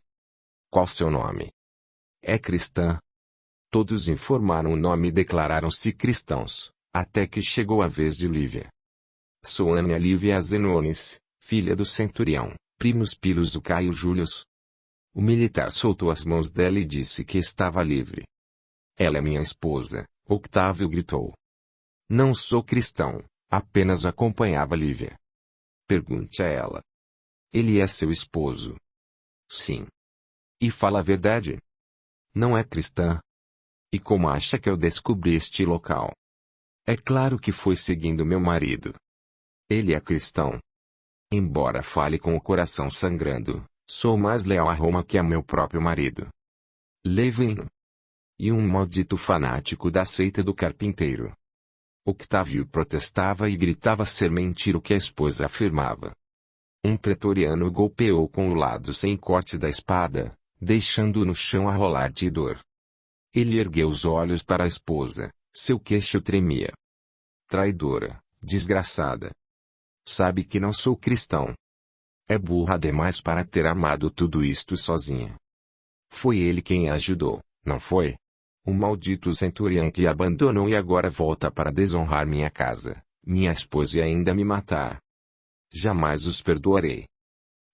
Qual seu nome? É cristã? Todos informaram o nome e declararam-se cristãos, até que chegou a vez de Lívia. Sou Ana Lívia Zenones, filha do centurião, primos Pilos do Caio Július. O militar soltou as mãos dela e disse que estava livre. Ela é minha esposa, Octávio gritou. Não sou cristão, apenas acompanhava Lívia. Pergunte a ela. Ele é seu esposo? Sim. E fala a verdade? Não é cristã? E como acha que eu descobri este local? É claro que foi seguindo meu marido. Ele é cristão. Embora fale com o coração sangrando, sou mais leal a Roma que a meu próprio marido. Levem-no. E um maldito fanático da seita do carpinteiro. Octávio protestava e gritava ser mentira o que a esposa afirmava. Um pretoriano o golpeou com o lado sem corte da espada, deixando-o no chão a rolar de dor. Ele ergueu os olhos para a esposa, seu queixo tremia. Traidora, desgraçada. Sabe que não sou cristão. É burra demais para ter amado tudo isto sozinha. Foi ele quem a ajudou, não foi? O maldito centurião que a abandonou e agora volta para desonrar minha casa, minha esposa e ainda me matar. Jamais os perdoarei.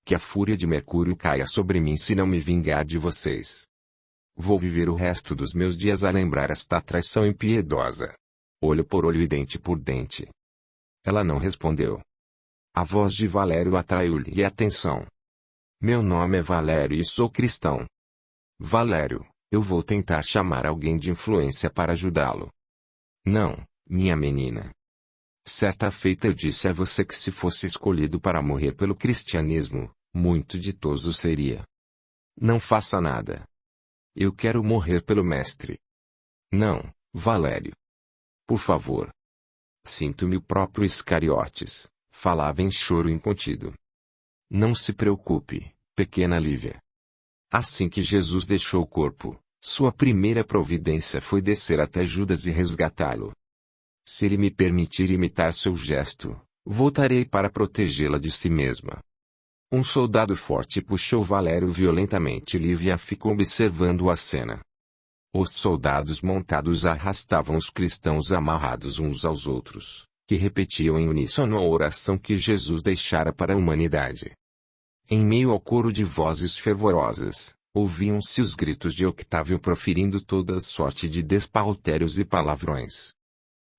Que a fúria de Mercúrio caia sobre mim se não me vingar de vocês. Vou viver o resto dos meus dias a lembrar esta traição impiedosa. Olho por olho e dente por dente. Ela não respondeu. A voz de Valério atraiu-lhe a atenção. Meu nome é Valério e sou cristão. Valério, eu vou tentar chamar alguém de influência para ajudá-lo. Não, minha menina. Certa feita eu disse a você que se fosse escolhido para morrer pelo cristianismo, muito ditoso seria. Não faça nada. Eu quero morrer pelo mestre. Não, Valério. Por favor. Sinto-me o próprio Iscariotes, falava em choro incontido. Não se preocupe, pequena Lívia. Assim que Jesus deixou o corpo, sua primeira providência foi descer até Judas e resgatá-lo. Se ele me permitir imitar seu gesto, voltarei para protegê-la de si mesma. Um soldado forte puxou Valério violentamente e Lívia ficou observando a cena. Os soldados montados arrastavam os cristãos amarrados uns aos outros, que repetiam em uníssono a oração que Jesus deixara para a humanidade. Em meio ao coro de vozes fervorosas, ouviam-se os gritos de Octávio proferindo toda sorte de despautérios e palavrões.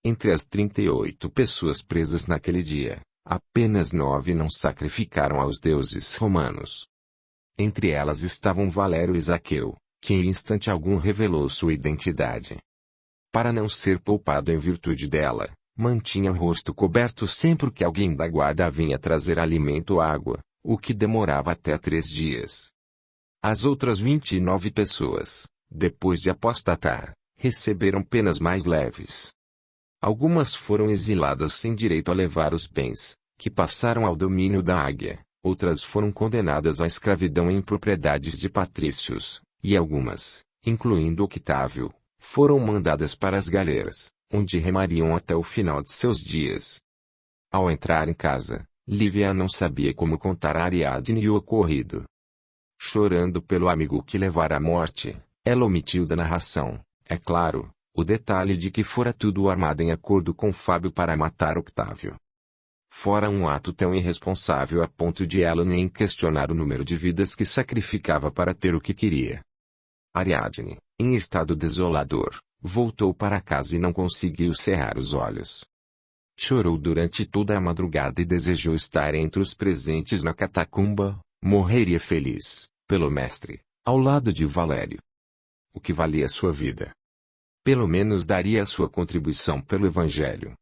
Entre as 38 pessoas presas naquele dia, apenas 9 não sacrificaram aos deuses romanos. Entre elas estavam Valério e Zaqueu, que em instante algum revelou sua identidade. Para não ser poupado em virtude dela, mantinha o rosto coberto sempre que alguém da guarda vinha trazer alimento ou água, o que demorava até 3 dias. As outras 29 pessoas, depois de apostatar, receberam penas mais leves. Algumas foram exiladas sem direito a levar os bens, que passaram ao domínio da águia, outras foram condenadas à escravidão em propriedades de patrícios, e algumas, incluindo Octávio, foram mandadas para as galeras, onde remariam até o final de seus dias. Ao entrar em casa, Lívia não sabia como contar a Ariadne o ocorrido. Chorando pelo amigo que levara à morte, ela omitiu da narração, é claro, o detalhe de que fora tudo armado em acordo com Fábio para matar Octávio. Fora um ato tão irresponsável a ponto de ela nem questionar o número de vidas que sacrificava para ter o que queria. Ariadne, em estado desolador, voltou para casa e não conseguiu cerrar os olhos. Chorou durante toda a madrugada e desejou estar entre os presentes na catacumba, morreria feliz, pelo mestre, ao lado de Valério. O que valia sua vida? Pelo menos daria a sua contribuição pelo Evangelho.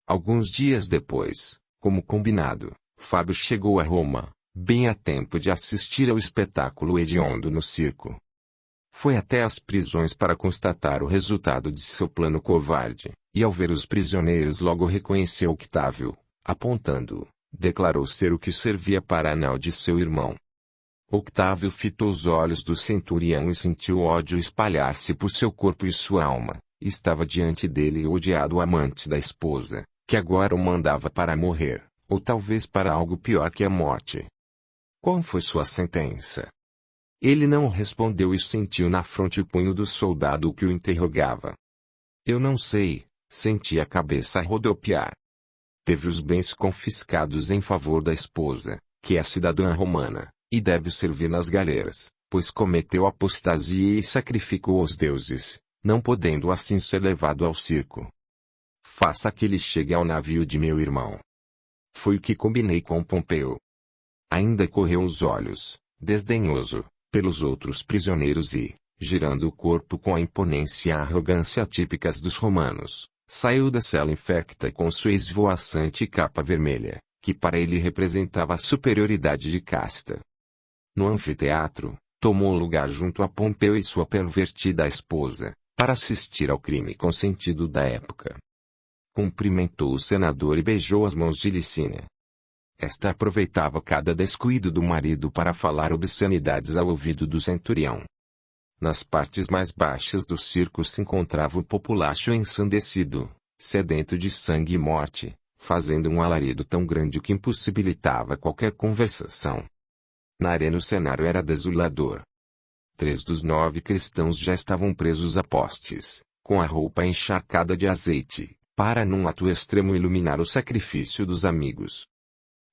Alguns dias depois, como combinado, Fábio chegou a Roma, bem a tempo de assistir ao espetáculo hediondo no circo. Foi até as prisões para constatar o resultado de seu plano covarde, e ao ver os prisioneiros logo reconheceu Octávio, apontando-o, declarou ser o que servia para anel de seu irmão. Octávio fitou os olhos do centurião e sentiu ódio espalhar-se por seu corpo e sua alma. Estava diante dele o odiado amante da esposa, que agora o mandava para morrer, ou talvez para algo pior que a morte. Qual foi sua sentença? Ele não respondeu e sentiu na fronte o punho do soldado que o interrogava. Eu não sei, senti a cabeça a rodopiar. Teve os bens confiscados em favor da esposa, que é cidadã romana, e deve servir nas galeras, pois cometeu apostasia e sacrificou os deuses, não podendo assim ser levado ao circo. Faça que ele chegue ao navio de meu irmão. Foi o que combinei com Pompeu. Ainda correu os olhos, desdenhoso, pelos outros prisioneiros e, girando o corpo com a imponência e a arrogância típicas dos romanos, saiu da cela infecta com sua esvoaçante capa vermelha, que para ele representava a superioridade de casta. No anfiteatro, tomou lugar junto a Pompeu e sua pervertida esposa, para assistir ao crime consentido da época. Cumprimentou o senador e beijou as mãos de Licínia. Esta aproveitava cada descuido do marido para falar obscenidades ao ouvido do centurião. Nas partes mais baixas do circo se encontrava o populacho ensandecido, sedento de sangue e morte, fazendo um alarido tão grande que impossibilitava qualquer conversação. Na arena o cenário era desolador. 3 dos 9 cristãos já estavam presos a postes, com a roupa encharcada de azeite, para num ato extremo iluminar o sacrifício dos amigos.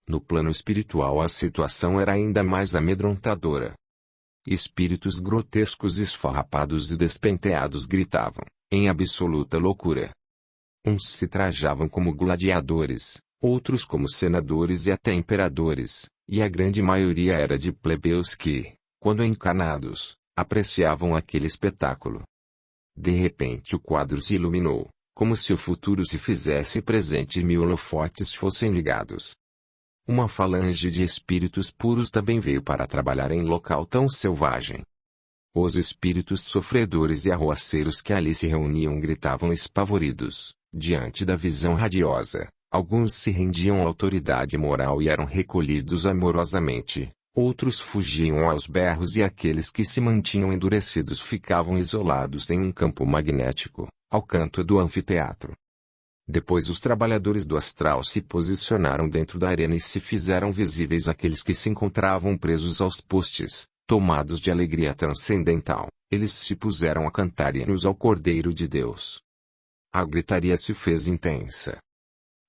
No plano espiritual a situação era ainda mais amedrontadora. Espíritos grotescos esfarrapados e despenteados gritavam, em absoluta loucura. Uns se trajavam como gladiadores, outros como senadores e até imperadores, e a grande maioria era de plebeus que, quando encanados, apreciavam aquele espetáculo. De repente o quadro se iluminou, como se o futuro se fizesse presente e 1000 holofotes fossem ligados. Uma falange de espíritos puros também veio para trabalhar em local tão selvagem. Os espíritos sofredores e arruaceiros que ali se reuniam gritavam espavoridos, diante da visão radiosa. Alguns se rendiam à autoridade moral e eram recolhidos amorosamente, outros fugiam aos berros e aqueles que se mantinham endurecidos ficavam isolados em um campo magnético, ao canto do anfiteatro. Depois os trabalhadores do astral se posicionaram dentro da arena e se fizeram visíveis aqueles que se encontravam presos aos postes. Tomados de alegria transcendental, eles se puseram a cantar hinos ao Cordeiro de Deus. A gritaria se fez intensa.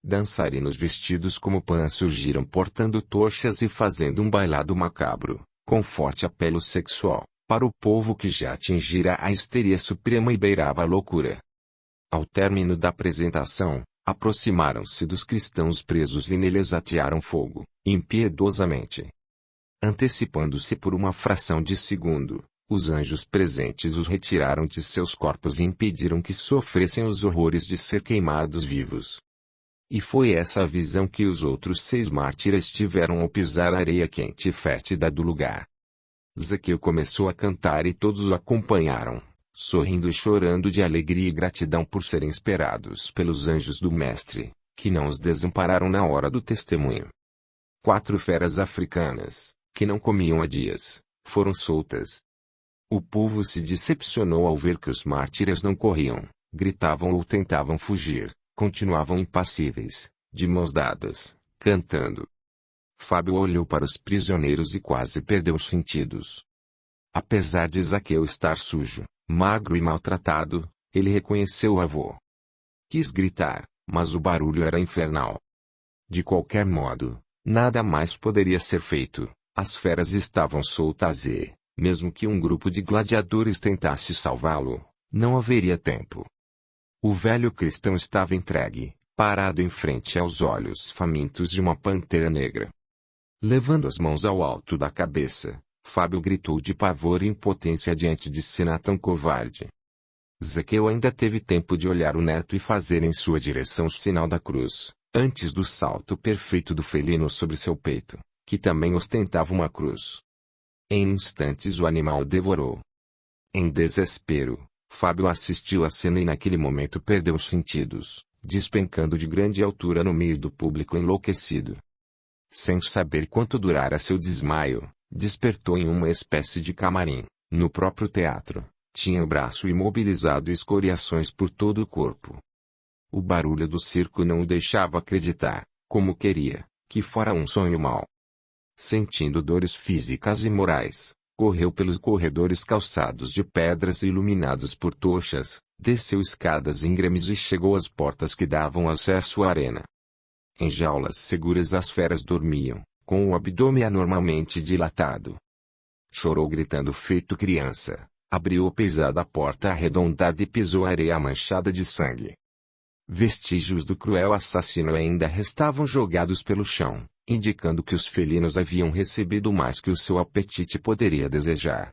Dançarinos vestidos como Pan surgiram portando tochas e fazendo um bailado macabro, com forte apelo sexual, para o povo que já atingira a histeria suprema e beirava a loucura. Ao término da apresentação, aproximaram-se dos cristãos presos e neles atearam fogo, impiedosamente. Antecipando-se por uma fração de segundo, os anjos presentes os retiraram de seus corpos e impediram que sofressem os horrores de ser queimados vivos. E foi essa a visão que os outros 6 mártires tiveram ao pisar a areia quente e fétida do lugar. Zaqueu começou a cantar e todos o acompanharam, sorrindo e chorando de alegria e gratidão por serem esperados pelos anjos do Mestre, que não os desampararam na hora do testemunho. 4 feras africanas, que não comiam há dias, foram soltas. O povo se decepcionou ao ver que os mártires não corriam, gritavam ou tentavam fugir, continuavam impassíveis, de mãos dadas, cantando. Fábio olhou para os prisioneiros e quase perdeu os sentidos. Apesar de Zaqueu estar sujo, magro e maltratado, ele reconheceu o avô. Quis gritar, mas o barulho era infernal. De qualquer modo, nada mais poderia ser feito. As feras estavam soltas e, mesmo que um grupo de gladiadores tentasse salvá-lo, não haveria tempo. O velho cristão estava entregue, parado em frente aos olhos famintos de uma pantera negra. Levando as mãos ao alto da cabeça, Fábio gritou de pavor e impotência diante de cena tão covarde. Zaqueu ainda teve tempo de olhar o neto e fazer em sua direção o sinal da cruz, antes do salto perfeito do felino sobre seu peito, que também ostentava uma cruz. Em instantes o animal o devorou. Em desespero, Fábio assistiu à cena e naquele momento perdeu os sentidos, despencando de grande altura no meio do público enlouquecido. Sem saber quanto durara seu desmaio, despertou em uma espécie de camarim, no próprio teatro. Tinha o braço imobilizado e escoriações por todo o corpo. O barulho do circo não o deixava acreditar, como queria, que fora um sonho mau. Sentindo dores físicas e morais, correu pelos corredores calçados de pedras e iluminados por tochas, desceu escadas íngremes e chegou às portas que davam acesso à arena. Em jaulas seguras as feras dormiam, com o abdômen anormalmente dilatado. Chorou gritando feito criança, abriu a pesada porta arredondada e pisou a areia manchada de sangue. Vestígios do cruel assassino ainda restavam jogados pelo chão, indicando que os felinos haviam recebido mais que o seu apetite poderia desejar.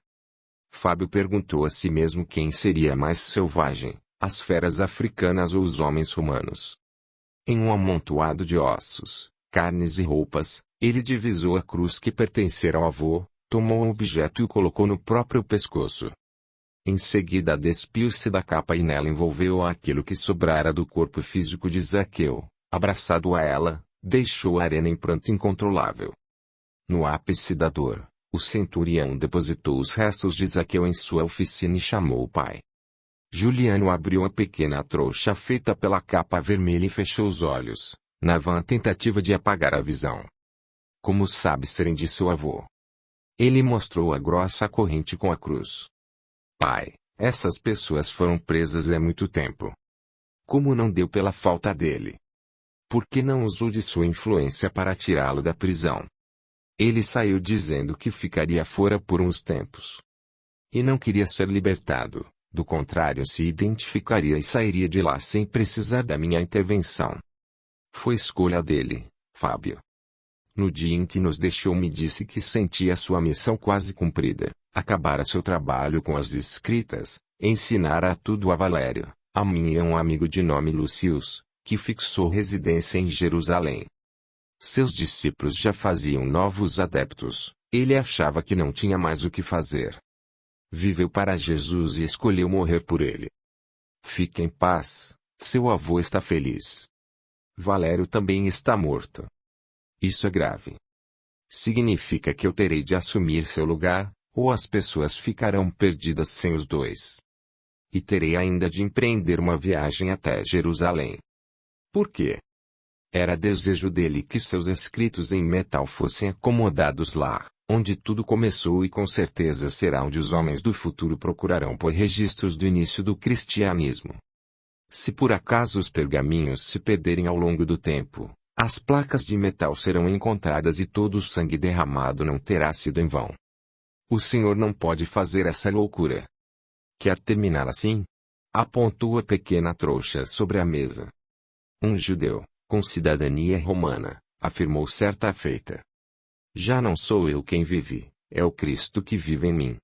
Fábio perguntou a si mesmo quem seria mais selvagem, as feras africanas ou os homens romanos. Em um amontoado de ossos, carnes e roupas, ele divisou a cruz que pertencera ao avô, tomou um objeto e o colocou no próprio pescoço. Em seguida despiu-se da capa e nela envolveu aquilo que sobrara do corpo físico de Zaqueu, abraçado a ela, deixou a arena em pranto incontrolável. No ápice da dor, o centurião depositou os restos de Zaqueu em sua oficina e chamou o pai. Juliano abriu a pequena trouxa feita pela capa vermelha e fechou os olhos, na vã tentativa de apagar a visão. Como sabe serem de seu avô? Ele mostrou a grossa corrente com a cruz. Pai, essas pessoas foram presas há muito tempo. Como não deu pela falta dele? Por que não usou de sua influência para tirá-lo da prisão? Ele saiu dizendo que ficaria fora por uns tempos. E não queria ser libertado, do contrário se identificaria e sairia de lá sem precisar da minha intervenção. Foi escolha dele, Fábio. No dia em que nos deixou me disse que sentia sua missão quase cumprida. Acabara seu trabalho com as escritas, ensinara tudo a Valério, A mim e um amigo de nome Lucius, que fixou residência em Jerusalém. Seus discípulos já faziam novos adeptos, ele achava que não tinha mais o que fazer. Viveu para Jesus e escolheu morrer por ele. Fique em paz, seu avô está feliz. Valério também está morto. Isso é grave. Significa que eu terei de assumir seu lugar, ou as pessoas ficarão perdidas sem os dois. E terei ainda de empreender uma viagem até Jerusalém. Por quê? Era desejo dele que seus escritos em metal fossem acomodados lá, onde tudo começou e com certeza será onde os homens do futuro procurarão por registros do início do cristianismo. Se por acaso os pergaminhos se perderem ao longo do tempo, as placas de metal serão encontradas e todo o sangue derramado não terá sido em vão. O Senhor não pode fazer essa loucura. Quer terminar assim? Apontou a pequena trouxa sobre a mesa. Um judeu, com cidadania romana, afirmou certa feita. Já não sou eu quem vive, é o Cristo que vive em mim.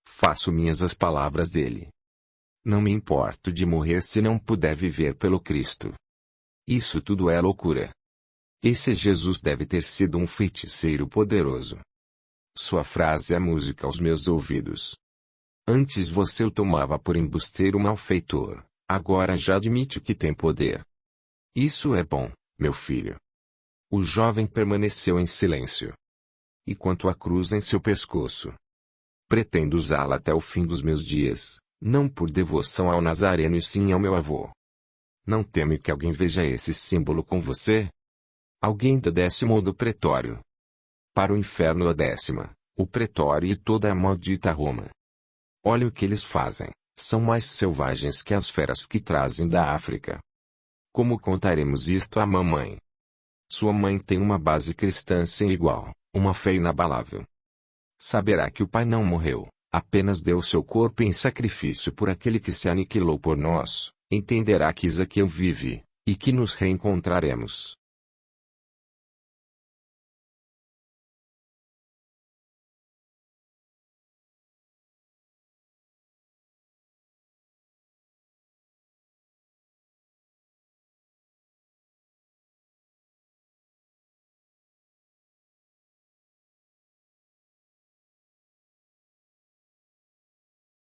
Faço minhas as palavras dele. Não me importo de morrer se não puder viver pelo Cristo. Isso tudo é loucura. Esse Jesus deve ter sido um feiticeiro poderoso. Sua frase é música aos meus ouvidos. Antes você o tomava por embusteiro malfeitor, agora já admite que tem poder. Isso é bom, meu filho. O jovem permaneceu em silêncio. E quanto à cruz em seu pescoço? Pretendo usá-la até o fim dos meus dias, não por devoção ao Nazareno e sim ao meu avô. Não teme que alguém veja esse símbolo com você? Alguém da 10ª ou do pretório? Para o inferno a 10ª, o pretório e toda a maldita Roma. Olha o que eles fazem, são mais selvagens que as feras que trazem da África. Como contaremos isto à mamãe? Sua mãe tem uma base cristã sem igual, uma fé inabalável. Saberá que o pai não morreu, apenas deu seu corpo em sacrifício por aquele que se aniquilou por nós, entenderá que Ezequiel vive, e que nos reencontraremos.